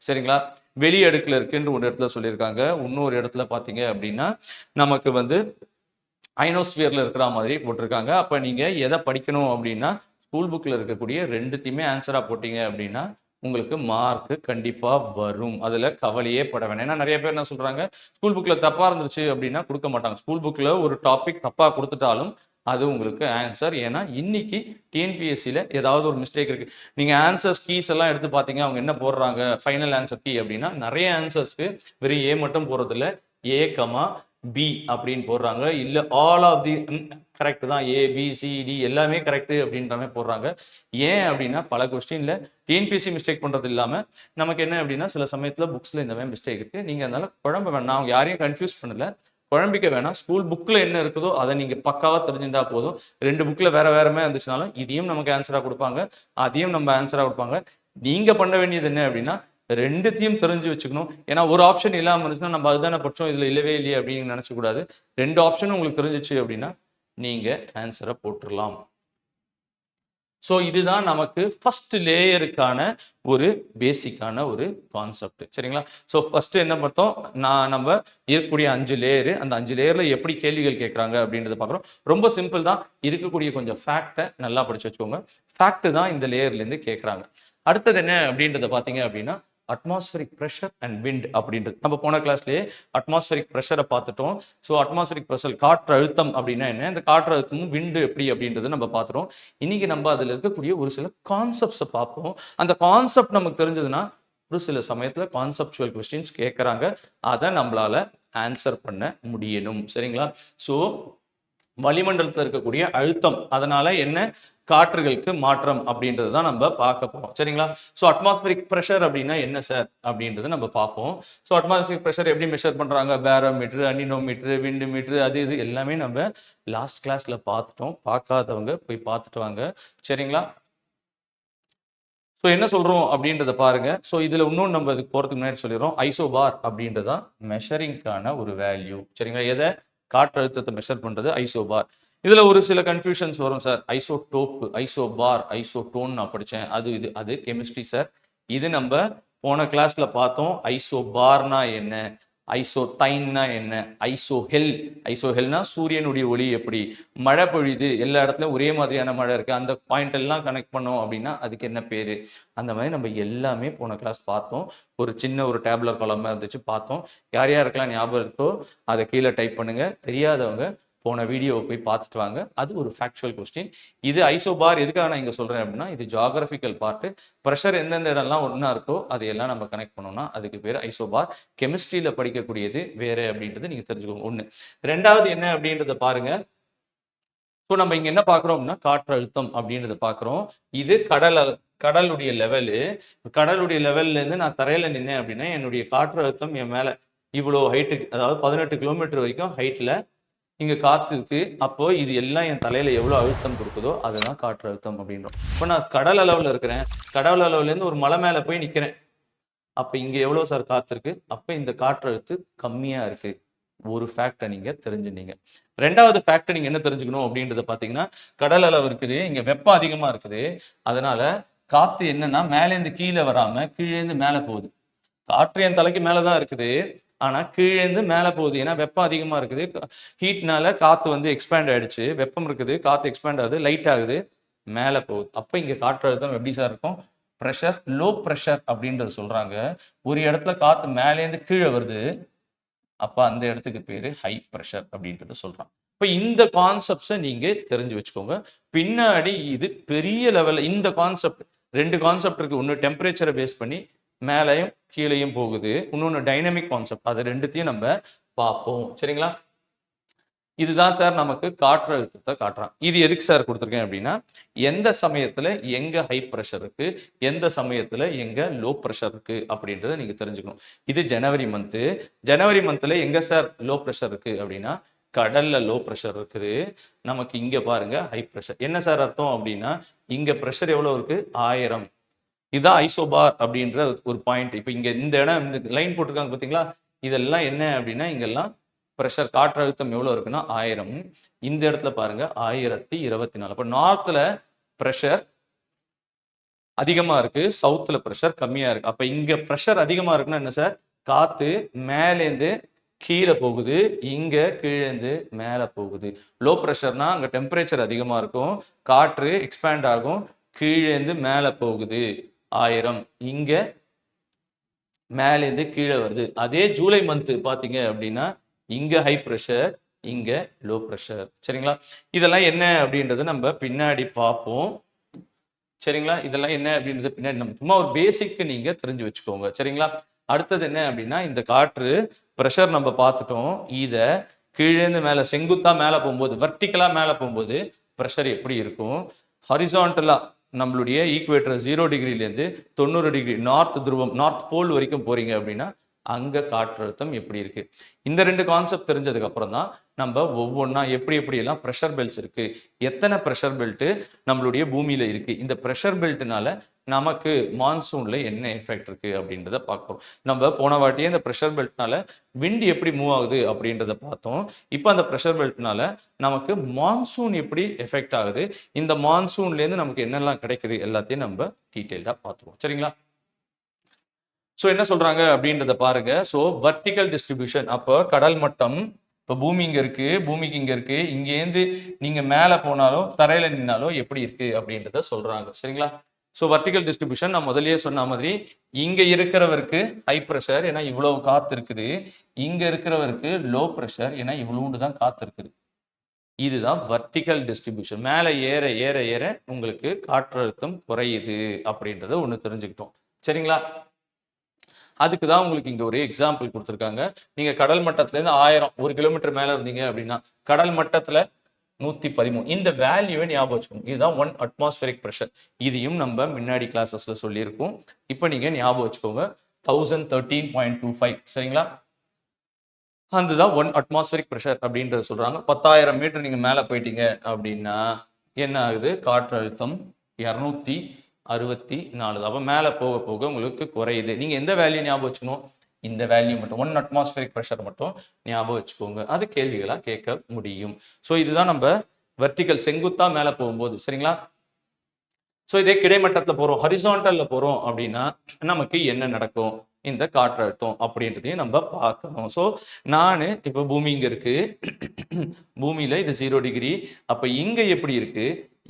S1: சரிங்களா? வெளி அடுக்கில் இருக்குன்னு ஒரு இடத்துல சொல்லியிருக்காங்க. இன்னொரு இடத்துல பார்த்தீங்க அப்படின்னா நமக்கு வந்து அயனோஸ்பியரில் இருக்கிற மாதிரி போட்டிருக்காங்க. அப்போ நீங்கள் எதை படிக்கணும் அப்படின்னா, ஸ்கூல் புக்கில் இருக்கக்கூடிய ரெண்டுத்தையுமே ஆன்சராக போட்டீங்க அப்படின்னா உங்களுக்கு மார்க்கு கண்டிப்பாக வரும். அதில் கவலையே பட வேணாம். ஏன்னா நிறைய பேர் என்ன சொல்கிறாங்க, ஸ்கூல் புக்கில் தப்பாக இருந்துச்சு அப்படின்னா கொடுக்க மாட்டாங்க. ஸ்கூல் புக்கில் ஒரு டாபிக் தப்பாக கொடுத்துட்டாலும் அது உங்களுக்கு ஆன்சர். ஏன்னா இன்னைக்கு டிஎன்பிஎஸ்சியில் ஏதாவது ஒரு மிஸ்டேக் இருக்குது. நீங்கள் ஆன்சர்ஸ் கீஸ் எல்லாம் எடுத்து பார்த்தீங்க, அவங்க என்ன போடுறாங்க ஃபைனல் ஆன்சர் கீ அப்படின்னா, நிறைய ஆன்சர்ஸ்க்கு வெறும் ஏ மட்டும் போகிறதில்ல, ஏ கமா பி அப்படின்னு போடுறாங்க. இல்லை ஆல் ஆஃப் தி கரெக்ட் தான், ஏ பி சி டி எல்லாமே கரெக்ட் அப்படின்ற மாதிரி போடுறாங்க. ஏன் அப்படின்னா பல கொஸ்டின்ல டிஎன்பிஎஸ்சி மிஸ்டேக் பண்றது இல்லாமல் நமக்கு என்ன அப்படின்னா சில சமயத்தில் புக்ஸில் இந்த மாதிரி மிஸ்டேக் இருக்குது. நீங்கள் அதனால குழம்ப வேணாம், அவங்க யாரையும் கன்ஃபியூஸ் பண்ணல, குழம்பிக்க வேணாம். ஸ்கூல் புக்கில் என்ன இருக்குதோ அதை நீங்கள் பக்காவாக தெரிஞ்சுட்டா போதும். ரெண்டு புக்கில் வேற வேறமே இருந்துச்சுனாலும் இதையும் நமக்கு ஆன்சராக கொடுப்பாங்க, அதையும் நம்ம ஆன்சராக கொடுப்பாங்க. நீங்கள் பண்ண வேண்டியது என்ன அப்படின்னா ரெண்டுத்தையும் தெரிஞ்சு வச்சுக்கணும். ஏன்னா ஒரு ஆப்ஷன் இல்லாமல் இருந்துச்சுன்னா நம்ம அதுதானே படிச்சோம், இதில் இல்லவே இல்லையே அப்படின்னு நினச்சக்கூடாது. ரெண்டு ஆப்ஷனும் உங்களுக்கு தெரிஞ்சிச்சு அப்படின்னா நீங்கள் ஆன்சரை போட்டுடலாம். ஸோ இதுதான் நமக்கு ஃபர்ஸ்ட் லேயருக்கான ஒரு பேசிக்கான ஒரு கான்செப்ட். சரிங்களா? ஸோ ஃபர்ஸ்ட் என்ன பார்த்தோம், நம்ம இருக்கக்கூடிய 5 லேயரு, அந்த 5 லேயரில் எப்படி கேள்விகள் கேட்குறாங்க அப்படின்றத பார்க்குறோம். ரொம்ப சிம்பிள் தான், இருக்கக்கூடிய கொஞ்சம் ஃபேக்டை நல்லா படிச்சு வச்சுக்கோங்க. ஃபேக்ட் தான் இந்த லேயர்லேருந்து கேட்குறாங்க. அடுத்தது என்ன அப்படின்றத பார்த்தீங்க அப்படின்னா அட்மாஸ்பரிக் ப்ரெஷர் அண்ட் விண்ட் அப்படின்றது. நம்ம போன கிளாஸ்லேயே அட்மாஸ்பரிக் ப்ரெஷரை பார்த்துட்டோம். ஸோ அட்மாஸ்பரிக் ப்ரெஷர் காற்று அழுத்தம் அப்படின்னா என்ன, இந்த காற்று அழுத்தமும் விண்டு எப்படி அப்படின்றது நம்ம பார்த்துட்டோம். இன்னைக்கு நம்ம அதில் இருக்கக்கூடிய ஒரு சில கான்செப்ட்ஸை பார்ப்போம். அந்த கான்செப்ட் நமக்கு தெரிஞ்சதுன்னா ஒரு சில சமயத்தில் கான்செப்சுவல் கொஸ்டின்ஸ் கேட்குறாங்க, அதை நம்மளால ஆன்சர் பண்ண முடியணும். சரிங்களா? ஸோ வளிமண்டலத்தில் இருக்கக்கூடிய அழுத்தம், அதனால என்ன காற்றுகளுக்கு மாற்றம் அப்படின்றது தான் நம்ம பார்க்க போறோம். சரிங்களா? ஸோ அட்மாஸ்பரிக் ப்ரெஷர் அப்படின்னா என்ன சார் அப்படின்றத நம்ம பார்ப்போம். ஸோ அட்மாஸ்பரிக் ப்ரெஷர் எப்படி மெஷர் பண்றாங்க, பேரோமீட்டர், அனினோமீட்டர், விண்டு மீட்டர், அது இது எல்லாமே நம்ம லாஸ்ட் கிளாஸ்ல பார்த்துட்டோம். பார்க்காதவங்க போய் பார்த்துட்டு வாங்க. சரிங்களா? ஸோ என்ன சொல்றோம் அப்படின்றத பாருங்க. ஸோ இதுல இன்னொன்று நம்ம இதுக்கு போறதுக்கு முன்னாடி சொல்லிடுறோம். ஐசோபார் அப்படின்றதா மெஷரிங்கான ஒரு வேல்யூ. சரிங்களா? எதை காற்றழுத்தத்தை மெஷர் பண்றது ஐசோபார். இதுல ஒரு சில கன்ஃபியூஷன்ஸ் வரும் சார். ஐசோடோப், ஐசோபார், ஐசோடோன் நான் படித்தேன், அது இது அது கெமிஸ்ட்ரி சார். இது நம்ம போன கிளாஸ்ல பார்த்தோம். ஐசோபார்னா என்ன, ஐசோதைன்னா என்ன, ஐசோஹெல், ஐசோஹெல்னா சூரியனுடைய ஒளி எப்படி, மழை பொழியுது எல்லா இடத்துலையும் ஒரே மாதிரியான மழை இருக்குது, அந்த பாயிண்ட் எல்லாம் கனெக்ட் பண்ணோம் அப்படின்னா அதுக்கு என்ன பேர், அந்த மாதிரி நம்ம எல்லாமே போன கிளாஸ் பார்த்தோம். ஒரு சின்ன ஒரு டேபுலர் காலமாக இருந்துச்சு பார்த்தோம். யார் யாருக்கெல்லாம் ஞாபகம் இருக்கோ அதை கீழே டைப் பண்ணுங்க. தெரியாதவங்க போன வீடியோவை போய் பார்த்துட்டு வாங்க. அது ஒரு ஃபேக்சுவல் கொஸ்டின். இது ஐசோபார் எதுக்காக நான் இங்கே சொல்கிறேன் அப்படின்னா, இது ஜியாகிரபிக்கல் பார்ட்டு. ப்ரெஷர் எந்தெந்த இடம்லாம் ஒன்றா இருக்கோ அதையெல்லாம் நம்ம கனெக்ட் பண்ணோம்னா அதுக்கு பேர் ஐசோபார். கெமிஸ்ட்ரியில் படிக்கக்கூடியது வேறு அப்படின்றது நீங்கள் தெரிஞ்சுக்கோங்க. ஒன்று. ரெண்டாவது என்ன அப்படின்றத பாருங்க. ஸோ நம்ம இங்கே என்ன பார்க்குறோம் அப்படின்னா காற்றழுத்தம் அப்படின்றத பார்க்குறோம். இது கடலுடைய லெவலு. கடலுடைய லெவல்லேருந்து நான் தரையில் நின்னேன் அப்படின்னா என்னுடைய காற்றழுத்தம் என் மேலே இவ்வளோ ஹைட்டுக்கு, அதாவது 18 கிலோமீட்டர் வரைக்கும் ஹைட்டில் இங்கே காற்று இருக்கு. அப்போ இது எல்லாம் என் தலையில எவ்வளோ அழுத்தம் கொடுக்குதோ அதுதான் காற்று அழுத்தம் அப்படின்றோம். இப்போ நான் கடல் அளவில் இருக்கிறேன், கடல் அளவுலேருந்து ஒரு மலை மேலே போய் நிற்கிறேன். அப்போ இங்கே எவ்வளோ சார் காற்று இருக்கு, அப்போ இந்த காற்றழுத்து கம்மியாக இருக்கு. ஒரு ஃபேக்டை நீங்கள் தெரிஞ்சுனீங்க. ரெண்டாவது ஃபேக்டை நீங்கள் என்ன தெரிஞ்சுக்கணும் அப்படின்றத பார்த்தீங்கன்னா, கடல் அளவு இருக்குது, இங்கே வெப்பம் அதிகமாக இருக்குது. அதனால காற்று என்னன்னா மேலேருந்து கீழே வராமல் கீழேருந்து மேலே போகுது. காற்று என் தலைக்கு மேலே தான் இருக்குது, ஆனால் கீழேருந்து மேலே போகுது. ஏன்னா வெப்பம் அதிகமாக இருக்குது, ஹீட்னால காற்று வந்து எக்ஸ்பேண்ட் ஆகிடுச்சு. வெப்பம் இருக்குது, காற்று எக்ஸ்பேண்ட் ஆகுது, லைட் ஆகுது, மேலே போகுது. அப்போ இங்கே காற்றழுத்தம் எப்படி சார் இருக்கும், ப்ரெஷர் லோ ப்ரெஷர் அப்படின்றது சொல்கிறாங்க. ஒரு இடத்துல காற்று மேலேருந்து கீழே வருது, அப்போ அந்த இடத்துக்கு பேர் ஹை ப்ரெஷர் அப்படின்றத சொல்கிறான். இப்போ இந்த கான்செப்ட்ஸை நீங்கள் தெரிஞ்சு வச்சுக்கோங்க. பின்னாடி இது பெரிய லெவலில் இந்த கான்செப்ட், ரெண்டு கான்செப்ட் இருக்குது. ஒன்று டெம்பரேச்சரை பேஸ் பண்ணி மேலேயும் கீழேயும் போகுது, இன்னொன்று டைனமிக் கான்செப்ட். அது ரெண்டுத்தையும் நம்ம பார்ப்போம். சரிங்களா? இதுதான் சார் நமக்கு காற்றழுத்தத்தை காட்டுறான். இது எதுக்கு சார் கொடுத்துருக்கேன் அப்படின்னா, எந்த சமயத்தில் எங்கே ஹை ப்ரெஷர் இருக்குது, எந்த சமயத்தில் எங்கே லோ ப்ரெஷர் இருக்குது அப்படின்றத நீங்கள் தெரிஞ்சுக்கணும். இது ஜனவரி மந்த்து. ஜனவரி மந்தில் எங்கே சார் லோ ப்ரெஷர் இருக்குது அப்படின்னா, கடலில் லோ ப்ரெஷர் இருக்குது. நமக்கு இங்கே பாருங்கள் ஹை ப்ரெஷர். என்ன சார் அர்த்தம் அப்படின்னா, இங்கே ப்ரெஷர் எவ்வளோ இருக்குது, 1000. இதுதான் ஐசோபார் அப்படின்ற ஒரு பாயிண்ட். இப்போ இங்க இந்த இடம் இந்த லைன் போட்டிருக்காங்க பார்த்தீங்களா, இதெல்லாம் என்ன அப்படின்னா இங்கெல்லாம் ப்ரெஷர் காற்றழுத்தம் எவ்வளோ இருக்குன்னா 1000. இந்த இடத்துல பாருங்க 1024. அப்போ நார்த்தில் ப்ரெஷர் அதிகமா இருக்கு, சவுத்துல ப்ரெஷர் கம்மியா இருக்கு. அப்ப இங்க ப்ரெஷர் அதிகமா இருக்குன்னா என்ன சார், காத்து மேலேந்து கீழே போகுது, இங்க கீழேந்து மேல போகுது. லோ ப்ரெஷர்னா அங்க டெம்பரேச்சர் அதிகமா இருக்கும், காற்று எக்ஸ்பேண்ட் ஆகும், கீழேந்து மேல போகுது 1000, இங்க மேலேந்து கீழே வருது. அதே ஜூலை மந்த் பாத்தீங்க அப்படின்னா இங்க ஹை ப்ரெஷர், இங்க லோ ப்ரெஷர். சரிங்களா? இதெல்லாம் என்ன அப்படின்றது நம்ம பின்னாடி பார்ப்போம். சரிங்களா? இதெல்லாம் என்ன அப்படின்றது பின்னாடி நம்ம சும்மா ஒரு பேசிக் நீங்க தெரிஞ்சு வச்சுக்கோங்க. சரிங்களா? அடுத்தது என்ன அப்படின்னா இந்த காற்று பிரஷர் நம்ம பார்த்துட்டோம். இத கீழேந்து மேல செங்குத்தா மேல போகும்போது, வெர்டிகலா மேல போகும்போது பிரஷர் எப்படி இருக்கும்? ஹாரிசான்டலா நம்மளுடைய ஈக்குவேட்டர் 0 டிகிரிலேருந்து 90 டிகிரி நார்த் துருவம், நார்த் போல் வரைக்கும் போறீங்க அப்படின்னா அங்க காற்றழுத்தம் எப்படி இருக்கு? இந்த 2 கான்செப்ட் தெரிஞ்சதுக்கு அப்புறம் தான் நம்ம ஒவ்வொன்றா எப்படி எப்படியெல்லாம் ப்ரெஷர் பெல்ட்ஸ் இருக்கு, எத்தனை ப்ரெஷர் பெல்ட் நம்மளுடைய பூமியில இருக்கு, இந்த ப்ரெஷர் பெல்ட்னால நமக்கு மான்சூன்ல என்ன எஃபெக்ட் இருக்கு அப்படின்றத பார்க்கிறோம். நம்ம போன வாட்டியே இந்த ப்ரெஷர் பெல்ட்னால விண்ட் எப்படி மூவ் ஆகுது அப்படின்றத பார்த்தோம். இப்போ அந்த ப்ரெஷர் பெல்ட்னால நமக்கு மான்சூன் எப்படி எஃபெக்ட் ஆகுது, இந்த மான்சூன்லேருந்து நமக்கு என்னெல்லாம் கிடைக்குது எல்லாத்தையும் நம்ம டீட்டெயில்டாக பார்த்துருவோம். சரிங்களா? ஸோ என்ன சொல்றாங்க அப்படின்றத பாருங்க. ஸோ வர்டிகல் டிஸ்ட்ரிபியூஷன், அப்போ கடல் மட்டம், இப்போ பூமி இங்க இருக்கு, பூமிக்கு இங்க இருக்கு, இங்கேருந்து நீங்க மேல போனாலும் தரையில நின்னாலோ எப்படி இருக்கு அப்படின்றத சொல்றாங்க. சரிங்களா? ஸோ வர்டிகல் டிஸ்ட்ரிபியூஷன் நான் முதல்லயே சொன்ன மாதிரி இங்க இருக்கிறவருக்கு ஹை ப்ரெஷர், ஏன்னா இவ்வளவு காத்து இருக்குது, இங்க இருக்கிறவருக்கு லோ ப்ரெஷர், ஏன்னா இவ்வளவுண்டு தான் காத்து இருக்குது. இதுதான் வர்டிகல் டிஸ்ட்ரிபியூஷன். மேல ஏற ஏற ஏற உங்களுக்கு காற்றழுத்தம் குறையுது அப்படின்றத ஒண்ணு தெரிஞ்சுக்கிட்டோம். சரிங்களா? அதுக்கு தான் உங்களுக்கு இங்க ஒரு எக்ஸாம்பிள் குடுத்திருக்காங்க. நீங்க கடல் மட்டத்திலேருந்து 1000 1 கிலோமீட்டர் மேல இருந்தீங்க அப்படின்னா, கடல் மட்டத்துல 113. இந்த வேல்யூவை ஞாபகம் வச்சுக்கணும். இதுதான் 1 அட்மாஸ்பரிக் பிரஷர். இதையும் நம்ம முன்னாடி கிளாஸஸ்ல சொல்லியிருக்கோம். இப்போ நீங்க ஞாபகம் வச்சுக்கோங்க. 1013.25 சரிங்களா? அதுதான் 1 அட்மாஸ்பரிக் பிரஷர் அப்படின்றத சொல்றாங்க. 10,000 மீட்டர் நீங்க மேல போயிட்டீங்க அப்படின்னா என்ன ஆகுது? காற்றழுத்தம் 264. அப்ப மேல போக போக உங்களுக்கு குறையுது. நீங்க எந்த வேல்யூ ஞாபகம் வச்சுக்கணும்? இந்த வேல்யூ மட்டும் 1 அட்மாஸ்பரிக் பிரஷர் மட்டும் ஞாபகம் வச்சுக்கோங்க. அது கேள்விகளா கேட்க முடியும். ஸோ இதுதான் நம்ம வெர்டிகல் செங்குத்தா மேல போகும்போது சரிங்களா? ஸோ இதே கிடைமட்டத்துல போறோம், ஹரிசான்டல்ல போறோம் அப்படின்னா நமக்கு என்ன நடக்கும்? இந்த காற்றழுத்தம் அப்படின்றதையும் நம்ம பார்க்கணும். ஸோ நானு இப்போ பூமி இங்க இருக்கு, பூமியில இது 0 டிகிரி. அப்ப இங்க எப்படி இருக்கு?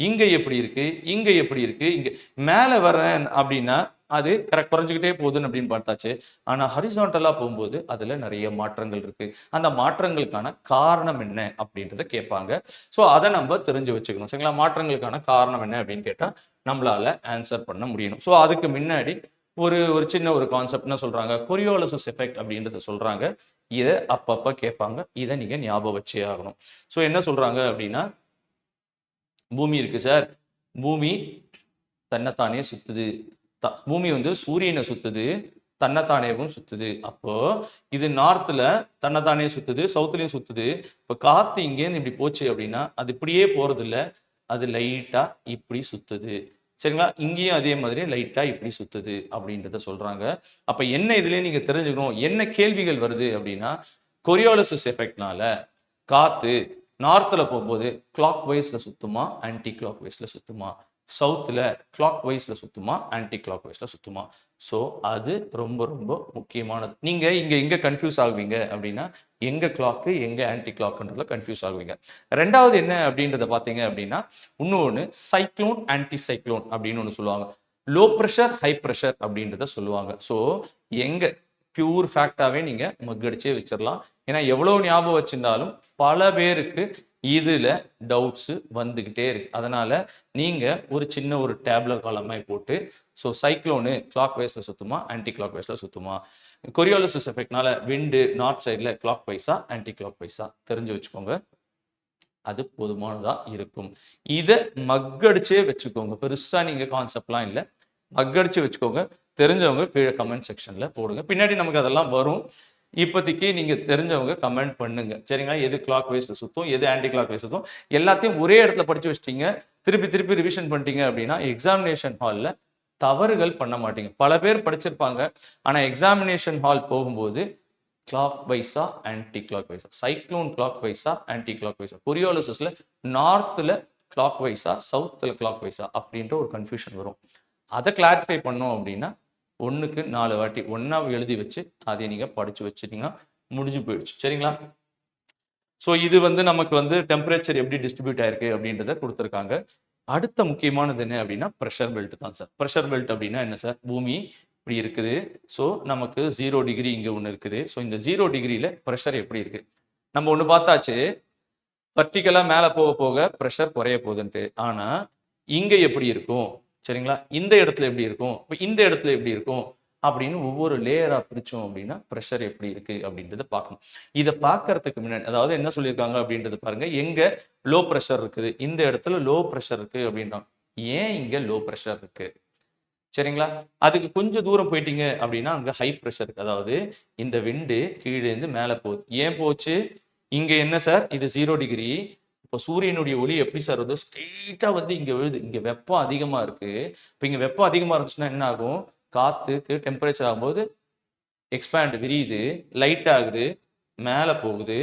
S1: இங்க எப்படி இருக்கு? இங்க எப்படி இருக்கு? இங்க மேல வரேன் அப்படின்னா அது குறைஞ்சுக்கிட்டே போகுதுன்னு அப்படின்னு பார்த்தாச்சு. ஆனா ஹரிசான்டலா போகும்போது அதுல நிறைய மாற்றங்கள் இருக்கு. அந்த மாற்றங்களுக்கான காரணம் என்ன அப்படின்றத கேட்பாங்க. ஸோ அதை நம்ம தெரிஞ்சு வச்சுக்கணும். சரிங்களா? மாற்றங்களுக்கான காரணம் என்ன அப்படின்னு கேட்டா நம்மளால ஆன்சர் பண்ண முடியணும். ஸோ அதுக்கு முன்னாடி ஒரு ஒரு சின்ன ஒரு கான்செப்ட் என்ன சொல்றாங்க? கொரியோலிசிஸ் எஃபெக்ட் அப்படின்றத சொல்றாங்க. இதை அப்பப்ப கேட்பாங்க. இதை நீங்க ஞாபகம் வச்சே ஆகணும். ஸோ என்ன சொல்றாங்க அப்படின்னா, பூமி இருக்கு சார். பூமி தன்னைத்தானே சுத்துது. பூமி வந்து சூரியனை சுத்துது, தன்னைத்தானேவும் சுத்துது. அப்போ இது நார்த்ல தன்னைத்தானே சுத்துது, சவுத்லயும் சுத்துது. இப்போ காத்து இங்கேருந்து இப்படி போச்சு அப்படின்னா அது இப்படியே போறது இல்ல, அது லைட்டா இப்படி சுத்துது. சரிங்களா? இங்கேயும் அதே மாதிரி லைட்டா இப்படி சுத்துது அப்படின்றத சொல்றாங்க. அப்ப என்ன இதுலயே நீங்க தெரிஞ்சுக்கணும், என்ன கேள்விகள் வருது அப்படின்னா, கொரியோலிசிஸ் எஃபெக்ட்னால காத்து நார்த்ல போகும்போது கிளாக் வைஸ்ல சுத்துமா, ஆன்டி கிளாக் வைஸ்ல சுத்துமா? சவுத்ல கிளாக் வைஸ்ல சுத்துமா, ஆன்டி கிளாக் வைஸ்ல சுத்துமா? ஸோ அது ரொம்ப ரொம்ப முக்கியமானது. நீங்க இங்க எங்க கன்ஃபியூஸ் ஆகுவீங்க அப்படின்னா, எங்க கிளாக் எங்க ஆன்டி கிளாக்ன்றதுல கன்ஃபியூஸ் ஆகுவீங்க. 2வது என்ன அப்படின்றத பார்த்தீங்க அப்படின்னா, இன்னொன்னு சைக்ளோன், ஆன்டி சைக்ளோன் அப்படின்னு ஒண்ணு சொல்லுவாங்க. லோ பிரஷர், ஹை பிரஷர் அப்படின்றத சொல்லுவாங்க. ஸோ எங்க பியூர் ஃபேக்டாவே நீங்க மக்கடிச்சே வச்சிரலாம். ஏன்னா எவ்வளவு ஞாபகம் வச்சிருந்தாலும் பல பேருக்கு இதுல டவுட்ஸ் வந்துகிட்டே இருக்கு. அதனால நீங்க ஒரு சின்ன ஒரு டேப்லர் காலம் மாதிரி போட்டு ஸோ சைக்ளோனு கிளாக் வைஸ்ல சுத்துமா, ஆன்டி கிளாக் வைஸ்ல சுத்துமா? கொரியோலிசிஸ் எஃபெக்ட்னால விண்டு நார்த் சைட்ல கிளாக் வைஸா, ஆன்டி கிளாக் வைஸா தெரிஞ்சு வச்சுக்கோங்க. அது போதுமானதா இருக்கும். இத மக்கடிச்சே வச்சுக்கோங்க. பெருசா நீங்க கான்செப்ட்லாம் இல்ல. மக்கடிச்சு வச்சுக்கோங்க. தெரிஞ்சவங்க கீழ கமெண்ட் செக்ஷன்ல போடுங்க. பின்னாடி நமக்கு அதெல்லாம் வரும். இப்போதைக்கு நீங்க தெரிஞ்சவங்க கமெண்ட் பண்ணுங்க. சரிங்களா? எது கிளாக் வைஸ்ல சுத்தும், எது ஆன்டி கிளாக் வைஸ் சுத்தும். எல்லாத்தையும் ஒரே இடத்துல படிச்சு வச்சுட்டீங்க. திருப்பி திருப்பி ரிவிஷன் பண்ணிட்டீங்க அப்படின்னா, எக்ஸாமினேஷன் ஹால்ல தவறுகள் பண்ண மாட்டீங்க. பல பேர் படிச்சிருப்பாங்க. ஆனா எக்ஸாமினேஷன் ஹால் போகும்போது கிளாக் வைஸா, ஆன்டி கிளாக் வைஸா, சைக்ளோன் கிளாக் வைஸா, ஆன்டி கிளாக் வைஸா, கொரியோலிசிஸ்ல நார்த்ல கிளாக் வைஸா, சவுத்ல கிளாக் வைஸா அப்படின்ற ஒரு கன்ஃபியூஷன் வரும். அதை கிளாரிஃபை பண்ணோம் அப்படின்னா 1க்கு 4 வாட்டி ஒண்ணா எழுதி வச்சு அதை நீங்க படிச்சு வச்சுட்டீங்கன்னா முடிஞ்சு போயிடுச்சு. சரிங்களா? ஸோ இது வந்து நமக்கு வந்து டெம்பரேச்சர் எப்படி டிஸ்ட்ரிபியூட் ஆயிருக்கு அப்படின்றத கொடுத்துருக்காங்க. அடுத்த முக்கியமானது என்ன அப்படின்னா பிரஷர் பெல்ட் தான் சார். பிரஷர் பெல்ட் அப்படின்னா என்ன சார்? பூமி இப்படி இருக்குது. ஸோ நமக்கு 0 டிகிரி இங்க ஒண்ணு இருக்குது. ஸோ இந்த 0 டிகிரியில பிரஷர் எப்படி இருக்கு? நம்ம ஒண்ணு பார்த்தாச்சு. வெர்டிகலா மேல போக போக பிரஷர் குறைய போகுதுன்ட்டு. ஆனா இங்க எப்படி இருக்கும்? சரிங்களா? இந்த இடத்துல எப்படி இருக்கும்? இப்ப இந்த இடத்துல எப்படி இருக்கும்? அப்படின்னு ஒவ்வொரு லேயரா பிரிச்சோம் அப்படின்னா பிரஷர் எப்படி இருக்கு அப்படின்றத பார்க்கணும். இத பார்க்கறதுக்கு முன்னாடி அதாவது என்ன சொல்லியிருக்காங்க அப்படின்றத பாருங்க. எங்க லோ பிரஷர் இருக்குது. இந்த இடத்துல லோ பிரஷர் இருக்கு அப்படின்றாங்க. ஏன் இங்க லோ பிரஷர் இருக்கு? சரிங்களா? அதுக்கு கொஞ்சம் தூரம் போயிட்டீங்க அப்படின்னா அங்க ஹை பிரஷர் இருக்கு. அதாவது இந்த விண்டு கீழ இருந்து மேல போகுது. ஏன் போச்சு? இங்க என்ன சார்? இது 0 டிகிரி. இப்ப சூரியனுடைய ஒளி எப்படி சார் வருது? ஸ்ட்ரெய்ட்டா வந்து இங்க விழுது. இங்க வெப்பம் அதிகமா இருக்கு. இப்ப இங்க வெப்பம் அதிகமா இருந்துச்சுன்னா என்ன ஆகும்? காத்துக்கு டெம்பரேச்சர் ஆகும்போது எக்ஸ்பேண்ட் விரியுது, லைட் ஆகுது, மேல போகுது.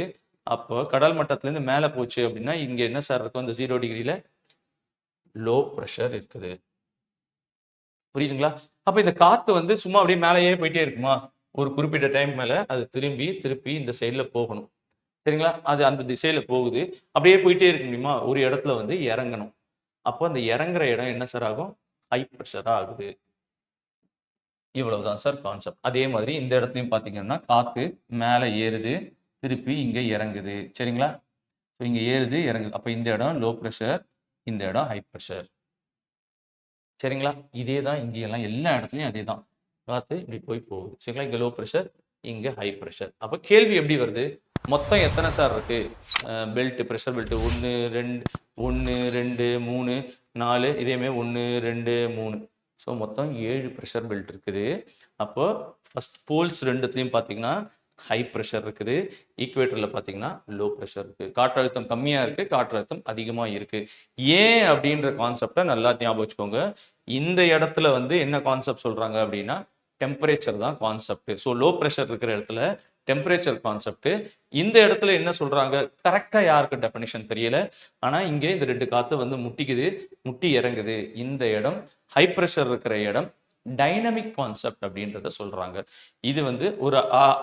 S1: அப்போ கடல் மட்டத்திலேருந்து மேல போச்சு அப்படின்னா, இங்க என்ன சார் இருக்கும்? இந்த 0 டிகிரில லோ பிரஷர் இருக்குது. புரியுதுங்களா? அப்ப இந்த காத்து வந்து சும்மா அப்படியே மேலேயே போயிட்டே இருக்குமா? ஒரு குறிப்பிட்ட டைம் மேல அது திருப்பி இந்த சைடுல போகணும். சரிங்களா? அது அந்த திசையில போகுது. அப்படியே போயிட்டே இருக்க முடியுமா? ஒரு இடத்துல வந்து இறங்கணும். அப்போ அந்த இறங்குற இடம் என்ன சார் ஆகும்? ஹை பிரஷரா ஆகுது. இவ்வளவுதான் சார் கான்செப்ட். அதே மாதிரி இந்த இடத்துலயும் பார்த்தீங்கன்னா, காத்து மேல ஏறுது, திருப்பி இங்க இறங்குது. சரிங்களா? ஸோ இங்க ஏறுது, இறங்குது. அப்ப இந்த இடம் லோ பிரஷர், இந்த இடம் ஹை பிரஷர். சரிங்களா? இதே தான் இங்கேயெல்லாம் எல்லா இடத்துலயும் அதே தான். காத்து இப்படி போய் போகுது. சரிங்களா? இங்க லோ பிரஷர், இங்க ஹை பிரஷர். அப்ப கேள்வி எப்படி வருது? மொத்தம் எத்தன சார் இருக்கு? பெல்ட் பிரஷர் பெல்ட் 1, 2 1, 2, 3, 4 இதே மாரி 1, 2, 3. ஸோ மொத்தம் 7 பிரஷர் பெல்ட் இருக்குது. அப்போ ஃபர்ஸ்ட் போல்ஸ் 2த்துலயும் பார்த்தீங்கன்னா, ஹை பிரஷர் இருக்குது. ஈக்குவேட்டர்ல பார்த்தீங்கன்னா, லோ பிரஷர் இருக்கு. காற்றழுத்தம் கம்மியா இருக்கு, காற்றழுத்தம் அதிகமா இருக்கு. ஏன் அப்படின்ற கான்செப்ட்ட நல்லா ஞாபகம் வச்சுக்கோங்க. இந்த இடத்துல வந்து என்ன கான்செப்ட் சொல்றாங்க அப்படின்னா, டெம்பரேச்சர் தான் கான்செப்ட். ஸோ லோ பிரஷர் இருக்கிற இடத்துல டெம்பரேச்சர் கான்செப்ட். இந்த இடத்துல என்ன சொல்றாங்க? கரெக்ட்டா யாருக்கு டெஃபினிஷன் தெரியல. ஆனா இங்க இந்த 2 காத்து வந்து முட்டிக்குது, முட்டி இறங்குது. இந்த இடம் ஹை பிரஷர் இருக்கிற இடம் டைனமிக் கான்செப்ட் அப்படின்றத சொல்றாங்க. இது வந்து ஒரு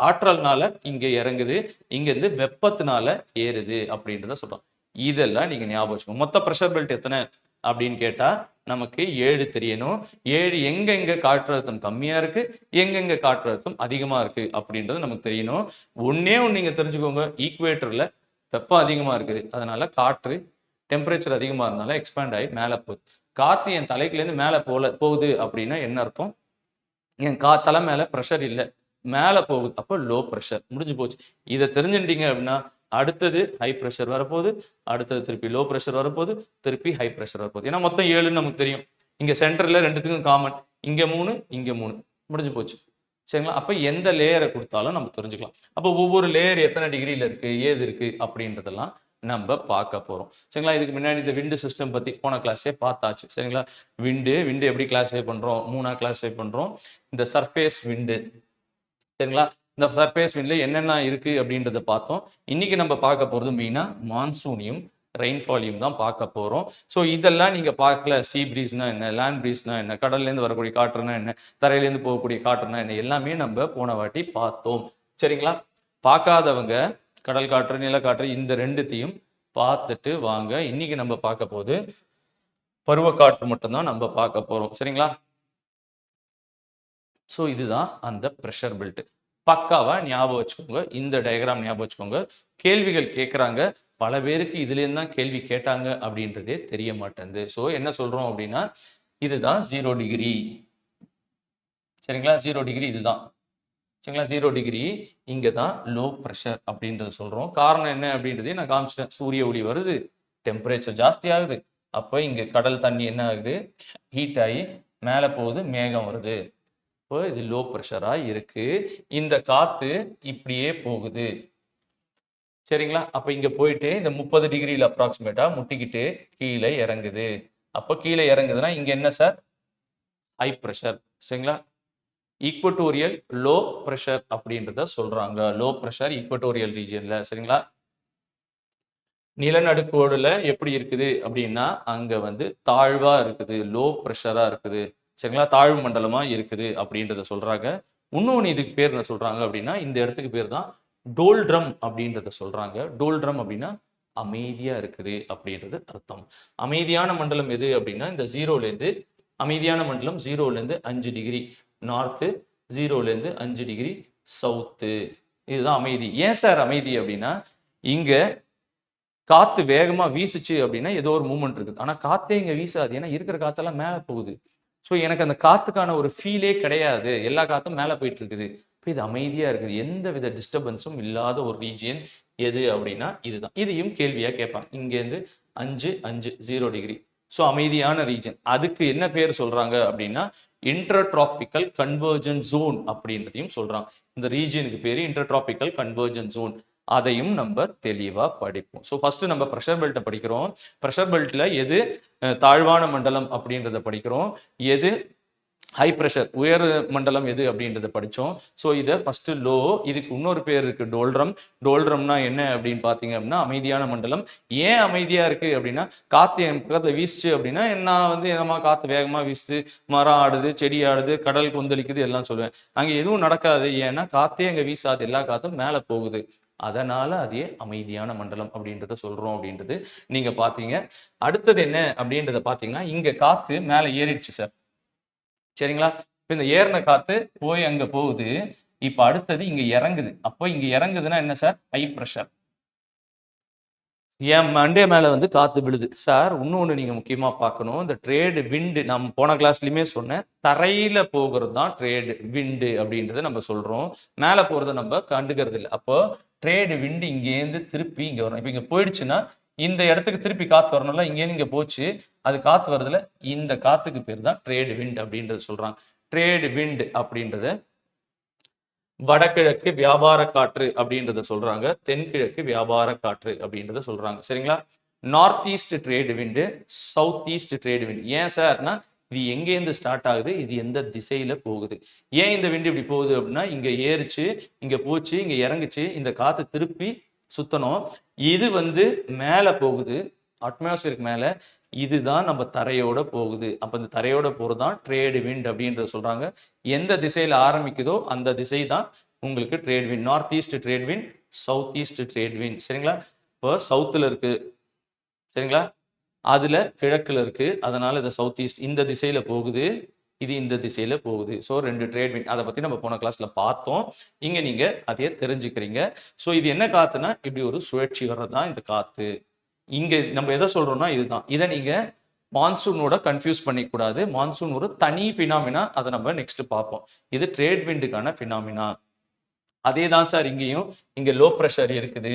S1: ஆற்றல்னால இங்க இறங்குது, இங்க இருந்து வெப்பத்தினால ஏறுது அப்படின்றத சொல்றோம். இதெல்லாம் நீங்க ஞாபகம் வச்சுக்கோங்க. மொத்த பிரஷர் பெல்ட் எத்தன அப்படின்னு கேட்டா, நமக்கு 7 தெரியணும். 7 எங்கெங்க காற்றழுத்தம் கம்மியா இருக்கு, எங்கெங்க காற்றழுத்தம் அதிகமா இருக்கு அப்படின்றது நமக்கு தெரியணும். ஒண்ணே ஒண்ணு நீங்க தெரிஞ்சுக்கோங்க. ஈக்குவேட்டர்ல வெப்பம் அதிகமா இருக்குது. அதனால காற்று டெம்பரேச்சர் அதிகமா இருந்தால எக்ஸ்பேண்ட் ஆயி மேல போகுது. காத்து என் தலைக்குலேருந்து மேல போகுது அப்படின்னா என்ன அர்த்தம்? என் தலை மேல பிரஷர் இல்ல. மேல போகுது. அப்போ லோ பிரஷர். முடிஞ்சு போச்சு. இத தெரிஞ்சுட்டீங்க அப்படின்னா, அடுத்தது ஹை பிரஷர் வரப்போது. அடுத்தது திருப்பி லோ பிரஷர் வரப்போது. திருப்பி ஹை பிரஷர் வரப்போது. ஏன்னா மொத்தம் 7ன்னு நமக்கு தெரியும். இங்க சென்டர்ல 2த்துக்கும் காமன். இங்க 3, இங்க 3. முடிஞ்சு போச்சு. சரிங்களா? அப்ப எந்த லேயர குடுத்தாலும் நம்ம தெரிஞ்சுக்கலாம். அப்போ ஒவ்வொரு லேயர் எத்தன டிகிரில இருக்கு, ஏது இருக்கு அப்படின்றதெல்லாம் நம்ப பார்க்க போறோம். சரிங்களா? இதுக்கு முன்னாடி இந்த விண்ட் சிஸ்டம் பத்தி போன கிளாஸ்லயே பார்த்தாச்சு. சரிங்களா? விண்ட் எப்படி கிளாஸிஃபை பண்றோம்? 3ஆ கிளாஸிஃபை பண்றோம். இந்த சர்ஃபேஸ் விண்டு சரிங்களா? இந்த சர்ஃபேஸ் விண்ட்ல என்னென்ன இருக்கு அப்படின்றத பார்த்தோம். இன்னைக்கு நம்ம பார்க்க போறது மெயினா மான்சூனையும், ரெயின்ஃபாலையும் தான் பார்க்க போறோம். ஸோ இதெல்லாம் நீங்க பார்க்கல. சீ பிரீஸ்னா என்ன? லேண்ட் பிரீஸ்னா என்ன? கடல்லேருந்து வரக்கூடிய காற்றுனா என்ன? தரையிலேருந்து போகக்கூடிய காற்றுனா என்ன? எல்லாமே நம்ம போன வாட்டி பார்த்தோம். சரிங்களா? பார்க்காதவங்க கடல் காற்று, நிலக்காற்று இந்த 2த்தையும் பார்த்துட்டு வாங்க. இன்னைக்கு நம்ம பார்க்க போது பருவக்காற்று மட்டும் தான் நம்ம பார்க்க போறோம். சரிங்களா? ஸோ இதுதான் அந்த பிரஷர் பெல்ட். பக்காவா ஞாபகம் வச்சுக்கோங்க. இந்த டயகிராம் ஞாபகம் வச்சுக்கோங்க. கேள்விகள் கேட்குறாங்க. பல பேருக்கு இதுலேருந்து தான் கேள்வி கேட்டாங்க அப்படின்றதே தெரிய மாட்டேன்து. ஸோ என்ன சொல்றோம் அப்படின்னா, இதுதான் 0 டிகிரி. சரிங்களா? 0 டிகிரி இதுதான். சரிங்களா? 0 டிகிரி இங்க தான் லோ பிரஷர் அப்படின்றத சொல்றோம். காரணம் என்ன அப்படின்றதையும் நான் காமிச்சிட்டேன். சூரிய ஒளி வருது, டெம்பரேச்சர் ஜாஸ்தி ஆகுது. அப்ப இங்க கடல் தண்ணி என்ன ஆகுது? ஹீட் ஆயி மேல போகுது, மேகம் வருது. இப்போ இது லோ பிரஷரா இருக்கு. இந்த காத்து இப்படியே போகுது. சரிங்களா? அப்ப இங்க போயிட்டு இந்த 30 டிகிரில அப்ராக்ஸிமேட்டா முட்டிக்கிட்டு கீழ இறங்குது. அப்போ கீழ இறங்குதுன்னா, இங்க என்ன சார்? High pressure. சரிங்களா? ஈக்குவட்டோரியல் லோ ப்ரெஷர் அப்படின்றத சொல்றாங்க. லோ ப்ரெஷர் ஈக்குவட்டோரியல் ரீஜியன்ல. சரிங்களா? நிலநடுக்கோடுல எப்படி இருக்குது அப்படின்னா, அங்க வந்து தாழ்வா இருக்குது. லோ ப்ரெஷரா இருக்குது. சரிங்களா? தாழ்வு மண்டலமா இருக்குது அப்படின்றத சொல்றாங்க. இன்னொன்னு இதுக்கு பேர் என்ன சொல்றாங்க அப்படின்னா, இந்த இடத்துக்கு பேர் தான் டோல்ட்ரம் அப்படின்றத சொல்றாங்க. டோல்ட்ரம் அப்படின்னா அமைதியா இருக்குது அப்படின்றது அர்த்தம். அமைதியான மண்டலம் எது அப்படின்னா, இந்த 0லேருந்து அமைதியான மண்டலம் 0லேருந்து 5 டிகிரி நார்த்து, 0லேருந்து 5 டிகிரி சவுத்து. இதுதான் அமைதி. ஏன் சார் அமைதி அப்படின்னா, இங்க காத்து வேகமா வீசுச்சு அப்படின்னா, ஏதோ ஒரு மூவ்மெண்ட் இருக்குது. ஆனா காத்தே இங்க வீசாது. ஏன்னா இருக்கிற காத்தெல்லாம் மேல போகுது. ஸோ எனக்கு அந்த காத்துக்கான ஒரு ஃபீலே கிடையாது. எல்லா காத்தும் மேல போயிட்டு இருக்குது. இப்ப இது அமைதியா இருக்குது. எந்தவித டிஸ்டர்பன்ஸும் இல்லாத ஒரு ரீஜியன் எது அப்படின்னா இதுதான். இதையும் கேள்வியா கேட்பாங்க. இங்கேருந்து 5, 5 0 டிகிரி. ஸோ அமைதியான ரீஜன். அதுக்கு என்ன பேர் சொல்றாங்க அப்படின்னா, இன்டர்ட்ராபிக்கல் கன்வர்ஜென்ஸ் ஜோன் அப்படின்றதையும் சொல்றாங்க. இந்த ரீஜியனுக்கு பேரு இன்டர்ட்ராபிக்கல் கன்வர்ஜென்ஸ் ஜோன். அதையும் நம்ம தெளிவா படிப்போம். ஸோ ஃபர்ஸ்ட் நம்ம பிரஷர் பெல்ட்டை படிக்கிறோம். பிரஷர் பெல்ட்ல எது தாழ்வான மண்டலம் அப்படின்றத படிக்கிறோம். எது ஹை பிரஷர் உயர் மண்டலம் எது அப்படின்றத படிச்சோம். ஸோ இதை ஃபர்ஸ்ட் லோ, இதுக்கு இன்னொரு பேர் இருக்கு டோல்ட்ரம். டோல்ட்ரம்னா என்ன அப்படின்னு பார்த்தீங்க அப்படின்னா அமைதியான மண்டலம். ஏன் அமைதியா இருக்கு அப்படின்னா, காத்து என் பக்கத்தில் வீசுச்சு அப்படின்னா நான் வந்து என்னமா காத்து வேகமா வீசுது, மரம் ஆடுது, செடி ஆடுது, கடல் கொந்தளிக்குது எல்லாம் சொல்லுவேன். அங்க எதுவும் நடக்காது. ஏன்னா காத்தே அங்க வீசாது. எல்லா காத்தும் மேல போகுது. அதனால அதே அமைதியான மண்டலம் அப்படின்றத சொல்றோம் அப்படின்றது நீங்க பாத்தீங்க. அடுத்தது என்ன அப்படின்றத பாத்தீங்கன்னா, இங்க காத்து மேல ஏறிடுச்சு சார். சரிங்களா? இப்ப இந்த ஏறின காத்து போய் அங்க போகுது. இப்ப அடுத்தது இங்க இறங்குது. அப்போ இங்க இறங்குதுன்னா என்ன சார்? High pressure. என் மண்டே மேல வந்து காத்து விழுது. சார் இன்னொன்னு நீங்க முக்கியமா பார்க்கணும். இந்த ட்ரேடு விண்டு நம்ம போன கிளாஸ்லயுமே சொன்னேன். தரையில போகிறது தான் ட்ரேடு விண்டு அப்படின்றத நம்ம சொல்றோம். மேல போறத நம்ம கண்டுக்கிறது இல்ல. அப்போ ட்ரேடு விண்டு இங்கேருந்து திருப்பி இங்க வரும். இப்ப இங்க போயிடுச்சுன்னா இந்த இடத்துக்கு திருப்பி காத்து வரணும்ல. இங்கேருந்து இங்க போச்சு. அது காத்து வருதுல. இந்த காத்துக்கு பேர் தான் ட்ரேடு விண்ட் அப்படின்றத சொல்றாங்க. ட்ரேடு விண்ட் அப்படின்றத வடகிழக்கு வியாபார காற்று அப்படின்றத சொல்றாங்க. தென்கிழக்கு வியாபார காற்று அப்படின்றத சொல்றாங்க. சரிங்களா? நார்த் ஈஸ்ட் ட்ரேட் விண்டு, சவுத் ஈஸ்ட் ட்ரேட் விண்ட். ஏன் சார்னா இது எங்கேருந்து ஸ்டார்ட் ஆகுது, இது எந்த திசையில போகுது. ஏன் இந்த விண்டு இப்படி போகுது அப்படின்னா, இங்க ஏறுச்சு, இங்க போச்சு, இங்க இறங்குச்சு, இந்த காத்து திருப்பி சுத்தணும். இது வந்து மேல போகுது, அட்மாஸ்பியருக்கு மேல. இதுதான் நம்ம தரையோட போகுது. அப்ப இந்த தரையோட போறதுதான் ட்ரேட் விண்ட் அப்படின்றத சொல்றாங்க. எந்த திசையில ஆரம்பிக்குதோ அந்த திசை தான் உங்களுக்கு trade wind. North east trade wind, south east trade wind. சரிங்களா? இப்போ சவுத்துல இருக்கு. சரிங்களா? அதுல கிழக்குல இருக்கு. அதனால இது சவுத் ஈஸ்ட். இந்த திசையில போகுது. இது இந்த திசையில போகுது. So 2 trade wind. அதை பத்தி நம்ம போன கிளாஸ்ல பார்த்தோம். இங்க நீங்க அதையே தெரிஞ்சுக்கிறீங்க. ஸோ இது என்ன காத்துனா, இப்படி ஒரு சுழற்சி வர்றதுதான் இந்த காத்து. இங்க நம்ம எதை சொல்றோம்னா இதுதான். இதை நீங்க மான்சூனோட கன்ஃபியூஸ் பண்ணிக்கூடாது. மான்சூன் ஒரு தனி ஃபினாமினா. அதை நம்ம நெக்ஸ்ட் பார்ப்போம். இது ட்ரேட் விண்டுக்கான ஃபினாமினா. அதே தான் சார் இங்கேயும். இங்க லோ ப்ரெஷர் இருக்குது.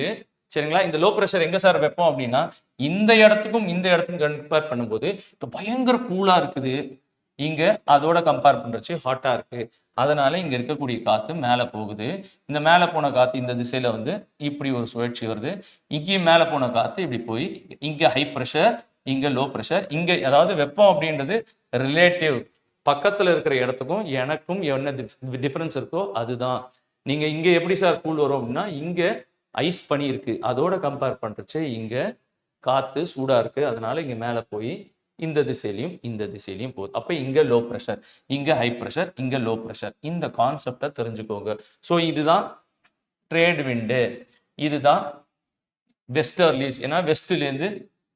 S1: சரிங்களா? இந்த லோ ப்ரெஷர் எங்க சார் வைப்போம் அப்படின்னா, இந்த இடத்துக்கும் இந்த இடத்துக்கும் கம்பேர் பண்ணும்போது இப்போ பயங்கர கூலா இருக்குது. இங்க அதோட கம்பேர் பண்றச்சு ஹாட்டா இருக்கு. அதனால இங்க இருக்கக்கூடிய காத்து மேல போகுது. இந்த மேல போன காத்து இந்த திசையில வந்து இப்படி ஒரு சுழற்சி வருது. இங்கேயும் மேல போன காத்து இப்படி போய் இங்க ஹை ப்ரெஷர், இங்க லோ ப்ரெஷர். இங்க அதாவது வெப்பம் அப்படின்றது ரிலேட்டிவ். பக்கத்துல இருக்கிற இடத்துக்கும் எனக்கும் என்ன டிஃபரன்ஸ் இருக்கோ அதுதான். நீங்க இங்க எப்படி சார் கூல் வரும் அப்படின்னா, இங்க ஐஸ் பனி இருக்கு. அதோட கம்பேர் பண்றச்சு இங்க காத்து சூடா இருக்கு. அதனால இங்க மேல போய் இந்த திசையிலையும் இந்த திசையிலையும் போகுது. அப்ப இங்க லோ ப்ரெஷர், இங்க ஹை ப்ரெஷர், இங்க லோ ப்ரெஷர். இந்த கான்செப்டை தெரிஞ்சுக்கோங்க. ஸோ இதுதான் ட்ரேட் விண்டு. இதுதான் வெஸ்டர்லீஸ். ஏன்னா வெஸ்ட்லேருந்து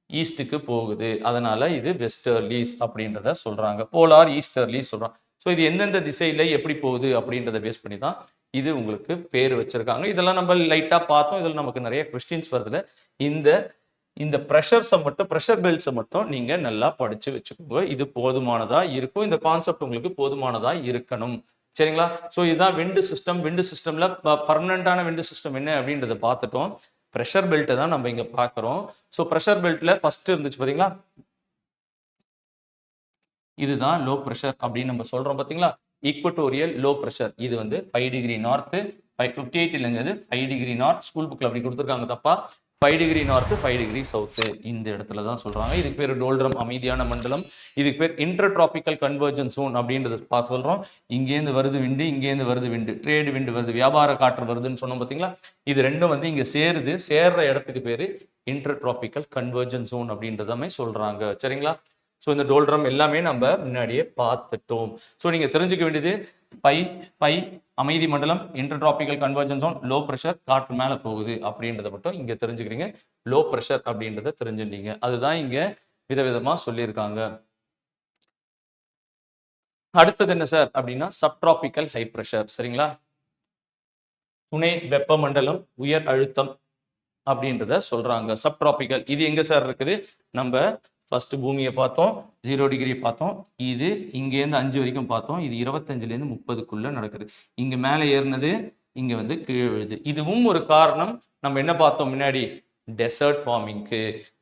S1: ஈஸ்ட்டுக்கு போகுது. அதனால இது வெஸ்டர்லீஸ் அப்படின்றத சொல்றாங்க. போலார் ஈஸ்டர்லீஸ் சொல்றாங்க. ஸோ இது எந்தெந்த திசையில எப்படி போகுது அப்படின்றத பேஸ் பண்ணி தான் இது உங்களுக்கு பேர் வச்சிருக்காங்க. இதெல்லாம் நம்ம லைட்டா பார்த்தோம். இதில் நமக்கு நிறைய கொஸ்டின்ஸ் வருதுல. இந்த இந்த ப்ரெஷர்ஸை மட்டும், ப்ரெஷர் பெல்ட்ஸை மட்டும் நீங்க நல்லா படிச்சு வச்சுக்கோங்க. இது போதுமானதா இருக்கும். இந்த கான்செப்ட் உங்களுக்கு போதுமானதா இருக்கணும். சரிங்களா? ஸோ இதுதான் விண்டு சிஸ்டம். விண்டு சிஸ்டம்ல பர்மனண்டான விண்டு சிஸ்டம் என்ன அப்படின்றத பார்த்துட்டோம். ப்ரெஷர் பெல்ட்டை தான் நம்ம இங்க பார்க்குறோம். ஸோ ப்ரெஷர் பெல்ட்ல ஃபர்ஸ்ட் இருந்துச்சு பார்த்தீங்களா? இதுதான் லோ ப்ரெஷர் அப்படின்னு நம்ம சொல்றோம் பார்த்தீங்களா? Equatorial low pressure. இது வந்து 5 டிகிரி நார்த்து, 58 இல்லைங்க, இது 5 டிகிரி நார்த். ஸ்கூல் புக்கில் அப்படி கொடுத்துருக்காங்க தப்பா. 5 டிகிரி நார்த் 5 டிகிரி சவுத் இந்த இடத்துல தான் சொல்றாங்க. இதுக்கு பேர் டோல்ட்ரம் அமைதியான மண்டலம். இதுக்கு பேர் இன்டர்ட்ராபிக்கல் கன்வர்ஜென்ஸ் ஜோன் அப்படின்றத பார்த்து சொல்றோம். இங்கேருந்து வருது விண்டு, இங்கேருந்து வருது விண்டு, ட்ரேடு விண்டு வருது, வியாபார காற்று வருதுன்னு சொன்னோம் பார்த்தீங்களா. இது ரெண்டும் வந்து இங்க சேருது, சேர்ற இடத்துக்கு பேரு இன்டர்ட்ராபிக்கல் கன்வர்ஜென்ஸ் ஜோன் அப்படின்றதுமே சொல்றாங்க. சரிங்களா? ஸோ இந்த டோல்ட்ரம் எல்லாமே நம்ம முன்னாடியே பார்த்துட்டோம். ஸோ நீங்க தெரிஞ்சுக்க வேண்டியது பை அமைதி மண்டலம், இன்டர்ட்ராபிக்கல் கன்வர்ஜென்ஸ் ஜோன், லோ ப்ரெஷர், காற்று மேல போகுது அப்படின்றத மட்டும் இங்க தெரிஞ்சுக்கிறீங்க. லோ ப்ரெஷர் அப்படின்றத தெரிஞ்சுட்டீங்க. அதுதான் இங்க விதவிதமா சொல்லியிருக்காங்க. அடுத்தது என்ன சார் அப்படின்னா சப்ட்ராபிக்கல் ஹை ப்ரெஷர். சரிங்களா? துணை வெப்பமண்டலம் உயர் அழுத்தம் அப்படின்றத சொல்றாங்க. சப்ட்ராபிக்கல் இது எங்க சார் இருக்குது? நம்ம ஃபர்ஸ்ட் பூமியை பார்த்தோம், 0 டிகிரி பார்த்தோம். இது இங்கேருந்து 5 வரைக்கும் பார்த்தோம். இது 25லேருந்து 30க்குள்ள நடக்குது. இங்க மேலே ஏறினது இங்க வந்து கீழே விழுது. இதுவும் ஒரு காரணம். நம்ம என்ன பார்த்தோம் முன்னாடி? டெசர்ட் ஃபார்மிங்க்கு.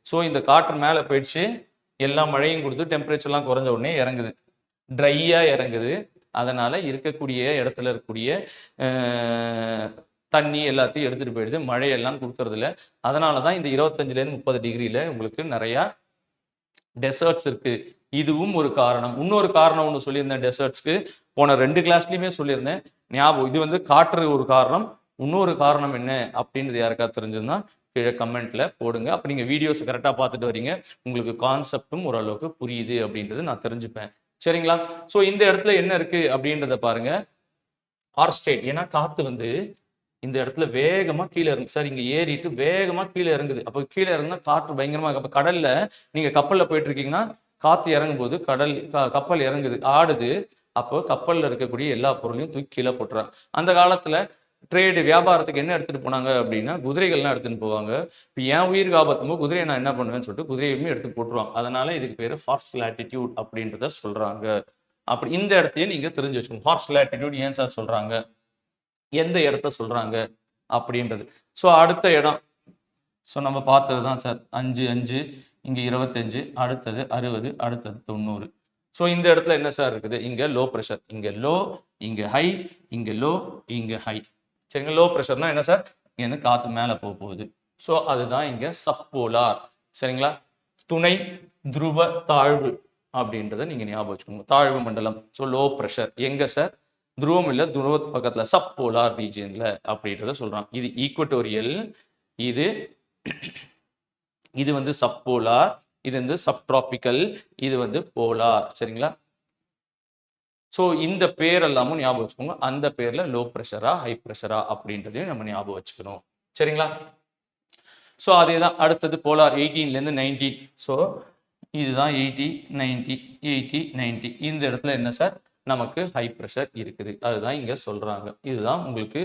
S1: ஸோ இந்த காற்று மேலே போயிடுச்சு, எல்லா மழையும் கொடுத்து டெம்பரேச்சர்லாம் குறைஞ்ச உடனே இறங்குது, ட்ரையா இறங்குது. அதனால இருக்கக்கூடிய இடத்துல இருக்கக்கூடிய தண்ணி எல்லாத்தையும் எடுத்துட்டு போயிடுது, மழையெல்லாம் கொடுக்கறது இல்லை. அதனால தான் இந்த 25லேருந்து 30 டிகிரியில உங்களுக்கு நிறையா டெசர்ட்ஸ் இருக்கு. இதுவும் ஒரு காரணம். இன்னொரு காரணம் ஒன்று சொல்லியிருந்தேன் டெசர்ட்ஸ்க்கு, போன 2 கிளாஸ்லையுமே சொல்லியிருந்தேன் ஞாபகம். இது வந்து காற்று ஒரு காரணம், இன்னொரு காரணம் என்ன அப்படின்றது யாருக்காவது தெரிஞ்சதுன்னா கீழே கமெண்ட்ல போடுங்க. அப்போ நீங்கள் வீடியோஸ் கரெக்டாக பார்த்துட்டு வரீங்க, உங்களுக்கு கான்செப்டும் ஓரளவுக்கு புரியுது அப்படின்றது நான் தெரிஞ்சுப்பேன். சரிங்களா? ஸோ இந்த இடத்துல என்ன இருக்கு அப்படின்றத பாருங்க. ஆர்ஸ்டேட், ஏன்னா காத்து வந்து இந்த இடத்துல வேகமா கீழே இறங்கு சார். இங்க ஏறிட்டு வேகமா கீழே இறங்குது. அப்போ கீழே இறங்குனா காற்று பயங்கரமா இருக்கு. அப்ப கடல்ல நீங்க கப்பல்ல போயிட்டு இருக்கீங்கன்னா காத்து இறங்கும் போது கப்பல் இறங்குது, ஆடுது. அப்போ கப்பல்ல இருக்கக்கூடிய எல்லா பொருளையும் தூக்கி கீழே போட்டுறாங்க. அந்த காலத்துல ட்ரேடு வியாபாரத்துக்கு என்ன எடுத்துட்டு போனாங்க அப்படின்னா குதிரைகள்லாம் எடுத்துட்டு போவாங்க. இப்போ என் உயிருக்கு ஆபத்துமோ குதிரையை நான் என்ன பண்ணுவேன்னு சொல்லிட்டு குதிரையுமே எடுத்து போட்டுருவாங்க. அதனால இதுக்கு பேரு ஹார்ஸ் லாட்டிடியூட் அப்படின்றத சொல்றாங்க. அப்படி இந்த இடத்தையே நீங்க தெரிஞ்சு வச்சுக்கோங்க. ஹார்ஸ் லாட்டிடியூட் ஏன் சார் சொல்றாங்க, எந்த இடத்த சொல்றாங்க அப்படின்றது. ஸோ அடுத்த இடம் ஸோ நம்ம பார்த்தது தான் சார் 5 5 இங்கே 25, அடுத்தது 60, அடுத்தது 90. ஸோ இந்த இடத்துல என்ன சார் இருக்குது? இங்கே லோ ப்ரெஷர், இங்கே லோ, இங்கே ஹை, இங்கே லோ, இங்கே ஹை. சரிங்க? லோ ப்ரெஷர்னா என்ன சார்? இங்கே காற்று மேலே போக போகுது. ஸோ அதுதான் இங்கே சப்போலார். சரிங்களா? துணை துருவ தாழ்வு அப்படின்றத நீங்கள் ஞாபகம் வச்சுக்கோங்க. தாழ்வு மண்டலம். ஸோ லோ ப்ரெஷர் எங்கே சார்? துருவம் இல்லை, துருவத்து பக்கத்தில் சப்போலார் ரீஜியனில் அப்படின்றத சொல்கிறான். இது ஈக்குவட்டோரியல், இது வந்து சப்போலார், இது வந்து சப்ட்ராபிக்கல், இது வந்து போலார். சரிங்களா? ஸோ இந்த பேர் எல்லாமும் ஞாபகம் வச்சுக்கோங்க. அந்த பேர்ல லோ ப்ரெஷரா ஹை ப்ரெஷரா அப்படின்றதையும் நம்ம ஞாபகம் வச்சுக்கணும். சரிங்களா? ஸோ அதே தான் அடுத்தது போலார் 18லேருந்து 19. ஸோ இதுதான் 80 90 80 90. இந்த இடத்துல என்ன சார்? நமக்கு ஹை ப்ரெஷர் இருக்குது. அதுதான் இங்க சொல்றாங்க. இதுதான் உங்களுக்கு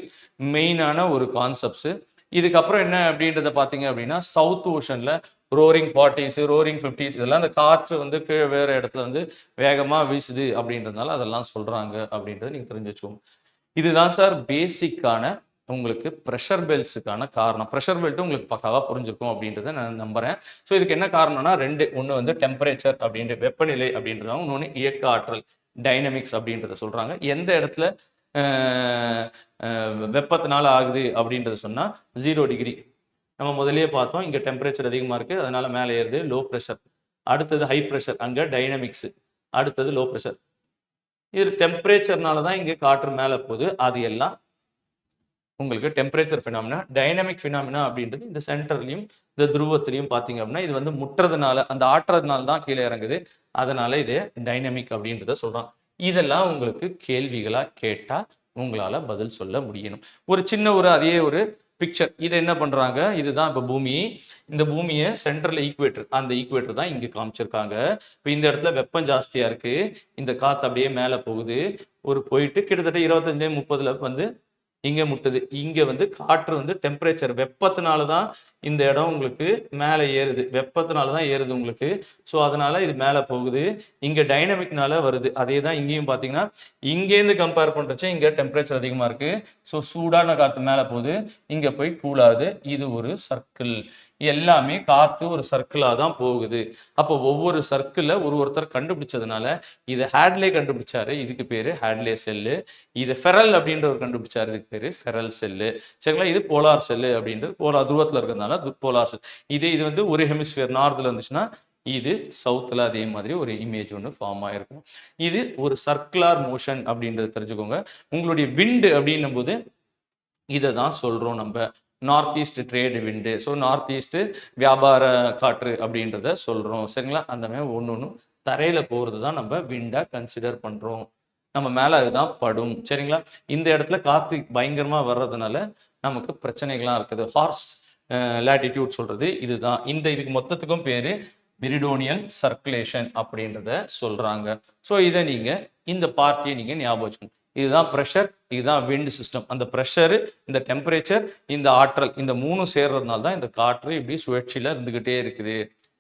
S1: மெயினான ஒரு கான்செப்ட்ஸ். இதுக்கப்புறம் என்ன அப்படின்றத பார்த்தீங்க அப்படின்னா south ஓஷன்ல roaring 40s roaring 50s இதெல்லாம் அந்த காற்று வந்து கீழே வேற இடத்துல வந்து வேகமா வீசுது அப்படின்றதுனால அதெல்லாம் சொல்றாங்க அப்படின்றத நீங்க தெரிஞ்சு வச்சுக்கோங்க. இதுதான் சார் பேசிக்கான உங்களுக்கு ப்ரெஷர் பெல்ட்ஸுக்கான காரணம். ப்ரெஷர் பெல்ட் உங்களுக்கு பக்காவா புரிஞ்சிருக்கும் அப்படின்றத நான் நம்புறேன். ஸோ இதுக்கு என்ன காரணம்னா ஒன்று வந்து டெம்பரேச்சர் அப்படின்ற வெப்பநிலை அப்படின்றதாகவும், இன்னொன்று இயக்க ஆற்றல் டைனமிக்ஸ் அப்படின்றத சொல்றாங்க. எந்த இடத்துல வெப்பத்தினால ஆகுது அப்படின்றத சொன்னா 0 டிகிரி நம்ம முதல்லயே பார்த்தோம். இங்க டெம்பரேச்சர் அதிகமா இருக்கு, அதனால மேலே ஏறுது லோ ப்ரெஷர். அடுத்தது ஹை ப்ரெஷர், அங்க டைனமிக்ஸ். அடுத்தது லோ ப்ரெஷர். இது டெம்பரேச்சர்னால தான் இங்க காற்று மேலே போகுது. அது எல்லாம் உங்களுக்கு டெம்பரேச்சர் ஃபினாமினா. டைனமிக் ஃபினாமினா அப்படின்றது இந்த சென்டர்லையும் இந்த துருவத்திலையும் பார்த்தீங்க அப்படின்னா இது வந்து முட்டுறதுனால அந்த ஆட்டுறதுனால தான் கீழே இறங்குது. அதனால இது டைனமிக் அப்படின்றத சொல்றான். இதெல்லாம் உங்களுக்கு கேள்விகளா கேட்டா உங்களால பதில் சொல்ல முடியணும். ஒரு சின்ன அதே ஒரு பிக்சர். இதை என்ன பண்றாங்க? இதுதான் இப்போ பூமி. இந்த பூமியை சென்டர்ல ஈக்குவேட்டர், அந்த ஈக்குவேட்டர் தான் இங்க காமிச்சிருக்காங்க. இப்போ இந்த இடத்துல வெப்பம் ஜாஸ்தியா இருக்கு, இந்த காத்து அப்படியே மேல போகுது. போயிட்டு கிட்டத்தட்ட 25 30ல வந்து இங்க முட்டுது. இங்க வந்து காற்று வந்து டெம்பரேச்சர் வெப்பத்தினால தான் இந்த இடம் உங்களுக்கு மேலே ஏறுது. வெப்பத்தினால தான் ஏறுது உங்களுக்கு. ஸோ அதனால இது மேலே போகுது. இங்க டைனமிக்னால வருது. அதே தான் இங்கேயும் பார்த்தீங்கன்னா இங்கேருந்து கம்பேர் பண்றச்ச இங்க டெம்பரேச்சர் அதிகமா இருக்கு. ஸோ சூடான காற்று மேலே போகுது, இங்க போய் கூலாது. இது ஒரு சர்க்கிள். எல்லாமே காற்று ஒரு சர்க்கிளா தான் போகுது. அப்போ ஒவ்வொரு சர்க்கிள ஒருத்தர் கண்டுபிடிச்சதுனால இது ஹேட்லே கண்டுபிடிச்சாரு. இதுக்கு பேரு ஹேட்லே செல்லு. இது ஃபெரல் அப்படின்றவர் கண்டுபிடிச்சாரு. இதுக்கு பேரு ஃபெரல் செல்லு. சரிங்களா? இது போலார் செல்லு அப்படின்றது போலார் துருவத்தில் இருக்கிறதுனால இருக்கிறதுனால துர்போலார் இது வந்து ஒரு ஹெமிஸ்பியர் நார்த்தில் இருந்துச்சுன்னா இது சவுத்தில் அதே மாதிரி ஒரு இமேஜ் ஒன்று ஃபார்ம் ஆகிருக்கும். இது ஒரு சர்க்குலர் மோஷன் அப்படின்றத தெரிஞ்சுக்கோங்க. உங்களுடைய விண்டு அப்படின்னும் போது இதை தான் சொல்கிறோம் நம்ம நார்த் ஈஸ்ட் ட்ரேடு விண்டு. ஸோ நார்த் ஈஸ்ட்டு வியாபார காற்று அப்படின்றத சொல்கிறோம். சரிங்களா? அந்த மாதிரி ஒன்று ஒன்று தரையில் போகிறது தான் நம்ம விண்டாக கன்சிடர் பண்ணுறோம். நம்ம மேலே அதுதான் படும். சரிங்களா? இந்த இடத்துல காற்று பயங்கரமாக வர்றதுனால நமக்கு பிரச்சனைகள்லாம் இருக்குது. ஹார்ஸ் லேட்டிடியூட் சொல்கிறது இதுதான். இதுக்கு மொத்தத்துக்கும் பேர் மெரிடோனியல் சர்க்குலேஷன் அப்படின்றத சொல்கிறாங்க. ஸோ இதை நீங்கள் இந்த பார்ட்டியை நீங்கள் ஞாபகம் வச்சுக்கணும். இதுதான் ப்ரெஷர், இதுதான் விண்ட் சிஸ்டம். அந்த ப்ரெஷரு, இந்த டெம்பரேச்சர், இந்த ஆற்றல், இந்த மூணு சேர்றதுனால தான் இந்த காற்று இப்படி சுழற்சியில் இருந்துக்கிட்டே இருக்குது.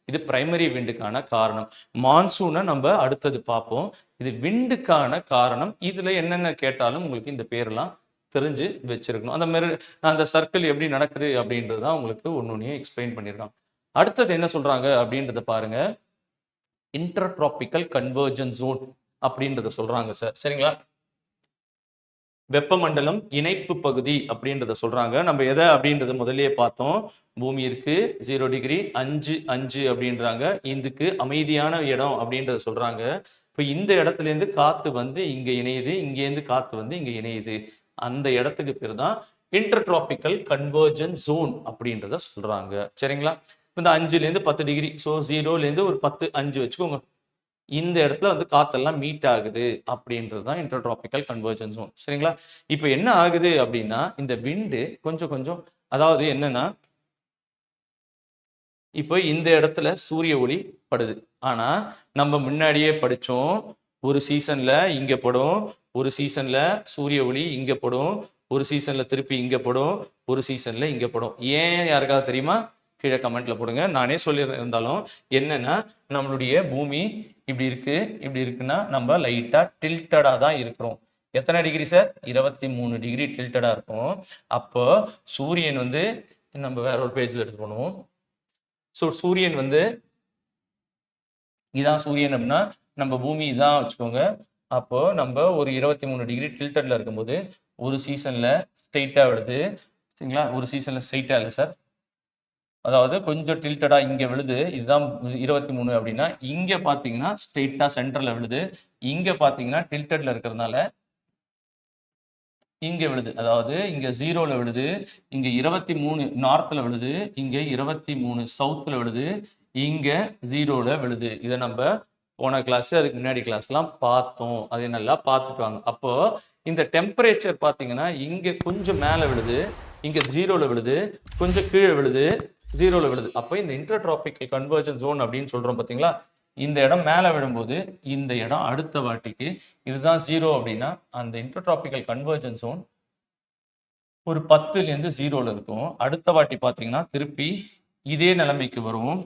S1: இது பிரைமரி விண்டுக்கான காரணம். மான்சூனை நம்ம அடுத்தது பார்ப்போம். இது விண்டுக்கான காரணம். இதில் என்னென்ன கேட்டாலும் உங்களுக்கு இந்த பேரெல்லாம் தெரிஞ்சு வச்சிருக்கணும். அந்த மாதிரி அந்த சர்க்கிள் எப்படி நடக்குது அப்படின்றது தான் உங்களுக்கு ஒன்று எக்ஸ்பிளைன் பண்ணியிருக்காங்க. அடுத்தது என்ன சொல்றாங்க அப்படின்றத பாருங்க. இன்டர்ட்ராபிக்கல் கன்வர்ஜன்ஸ் ஜோன் அப்படின்றத சொல்றாங்க சார். சரிங்களா? வெப்பமண்டலம் இணைப்பு பகுதி அப்படின்றத சொல்றாங்க. நம்ம எதை அப்படின்றத முதல்லயே பார்த்தோம். பூமி இருக்கு 0 டிகிரி 5 அப்படின்றாங்க. இதுக்கு அமைதியான இடம் அப்படின்றத சொல்றாங்க. இப்போ இந்த இடத்துல இருந்து காத்து வந்து இங்க இணையுது, இங்கேருந்து காத்து வந்து இங்க இணையுது. அந்த இடத்துக்கு பேர் தான் இன்டர்ட்ராபிக்கல் கன்வர்ஜன்ஸ் ஜோன் அப்படின்றத சொல்றாங்க. சரிங்களா? இந்த 5லேருந்து 10 டிகிரி, ஸோ 0லேருந்து ஒரு 10 5 வச்சுக்கோங்க. இந்த இடத்துல வந்து காத்தெல்லாம் மீட் ஆகுது அப்படின்றது தான் இன்டர்ட்ராபிக்கல் கன்வர்ஜன்ஸ் ஜோன். சரிங்களா? இப்போ என்ன ஆகுது அப்படின்னா இந்த விண்டு கொஞ்சம் கொஞ்சம், அதாவது என்னன்னா இப்போ இந்த இடத்துல சூரிய ஒளி படுது. ஆனா நம்ம முன்னாடியே படிச்சோம், ஒரு சீசன்ல இங்க படும், ஒரு சீசன்ல சூரிய ஒளி இங்க படும், ஒரு சீசன்ல திருப்பி இங்க படும், ஒரு சீசன்ல இங்க படும். ஏன் யாருக்காவது தெரியுமா? கீழே கமெண்ட்ல போடுங்க. நானே சொல்லியிருந்தாலும் என்னன்னா, நம்மளுடைய பூமி இப்படி இருக்கு, இப்படி இருக்குன்னா நம்ம லைட்டா டில்டடா தான் இருக்கிறோம். எத்தனை டிகிரி சார்? 23 டிகிரி டில்டடா இருக்கும். அப்போ சூரியன் வந்து நம்ம வேற ஒரு பேஜ்ல எடுத்து பண்ணுவோம். ஸோ சூரியன் வந்து இதான் சூரியன் அப்படின்னா நம்ம பூமி இதான் வச்சுக்கோங்க. அப்போ நம்ம ஒரு 23 டிகிரி டில்டட்ல இருக்கும்போது ஒரு சீசன்ல ஸ்ட்ரெயிட்டா விழுது. சரிங்களா? ஒரு சீசன்ல ஸ்ட்ரெயிட்டா இல்லை சார், அதாவது கொஞ்சம் டில்டடா இங்க விழுது. இதுதான் 23 அப்படின்னா இங்க பாத்தீங்கன்னா ஸ்ட்ரெயிட்டா சென்டர்ல விழுது. இங்க பாத்தீங்கன்னா டில்டட்ல இருக்கிறதுனால இங்க விழுது. அதாவது இங்க 0ல விழுது, இங்க 23 நார்த்ல விழுது, இங்க 23 சவுத்ல விழுது, இங்க 0ல விழுது. இதை நம்ம போன கிளாஸ் அதுக்கு முன்னாடி கிளாஸ்லாம் பார்த்தோம். அதை நல்லா பார்த்துட்டு வாங்க. அப்போ இந்த டெம்பரேச்சர் பார்த்தீங்கன்னா இங்க கொஞ்சம் மேலே விழுது, இங்க 0ல விழுது, கொஞ்சம் கீழே விழுது, 0ல விழுது. அப்போ இந்த இன்டர்ட்ராபிக்கல் கன்வர்ஜன் ஜோன் அப்படின்னு சொல்றோம் பார்த்தீங்களா? இந்த இடம் மேலே விழும்போது இந்த இடம் அடுத்த வாட்டிக்கு இதுதான் 0 அப்படின்னா அந்த இன்டர்ட்ராபிக்கல் கன்வர்ஜன் ஜோன் ஒரு 10லேருந்து 0ல இருக்கும். அடுத்த வாட்டி பார்த்தீங்கன்னா திருப்பி இதே நிலைமைக்கு வரும்.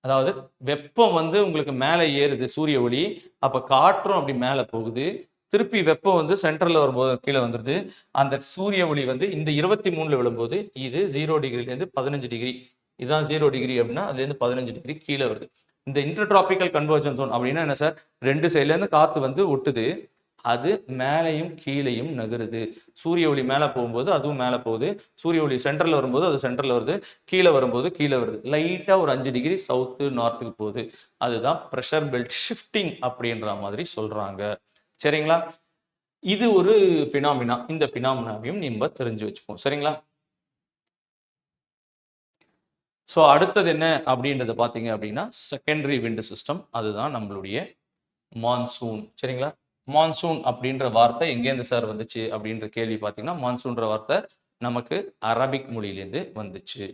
S1: அதாவது வெப்பம் வந்து உங்களுக்கு மேலே ஏறுது சூரிய ஒளி, அப்போ காற்றும் அப்படி மேலே போகுது. திருப்பி வெப்பம் வந்து சென்டரில் வரும்போது கீழே வந்துடுது. அந்த சூரிய ஒளி வந்து இந்த 23ல விழும்போது இது 0 டிகிரிலேருந்து 15 டிகிரி, இதுதான் 0 டிகிரி அப்படின்னா அதுலேருந்து 15 டிகிரி கீழே வருது. இந்த இன்டர்ட்ராபிக்கல் கன்வர்ஜன் ஜோன் அப்படின்னா என்ன சார்? 2 சைட்லேருந்து காற்று வந்து ஒட்டுது, அது மேலையும் கீழையும் நகருது. சூரிய ஒளி மேலே போகும்போது அதுவும் மேலே போகுது, சூரிய ஒளி சென்டரில் வரும்போது அது சென்டரில் வருது, கீழே வரும்போது கீழே வருது. லைட்டாக ஒரு 5 டிகிரி சவுத்து நார்த்துக்கு போகுது. அதுதான் ப்ரெஷர் பெல்ட் ஷிஃப்டிங் அப்படின்ற மாதிரி சொல்றாங்க. சரிங்களா? இது ஒரு பினாமினா. இந்த பினாமினாவையும் நம்ம தெரிஞ்சு வச்சுப்போம். சரிங்களா? ஸோ அடுத்தது என்ன அப்படின்றத பார்த்தீங்க அப்படின்னா செகண்டரி விண்ட் சிஸ்டம். அதுதான் நம்மளுடைய மான்சூன். சரிங்களா? மான்சூன் அப்படின்ற வார்த்தை எங்கேருந்து சார் வந்துச்சு அப்படின்ற கேள்வி பார்த்தீங்கன்னா, மான்சூன்ற வார்த்தை நமக்கு அரபிக் மொழியிலேருந்து வந்துச்சு.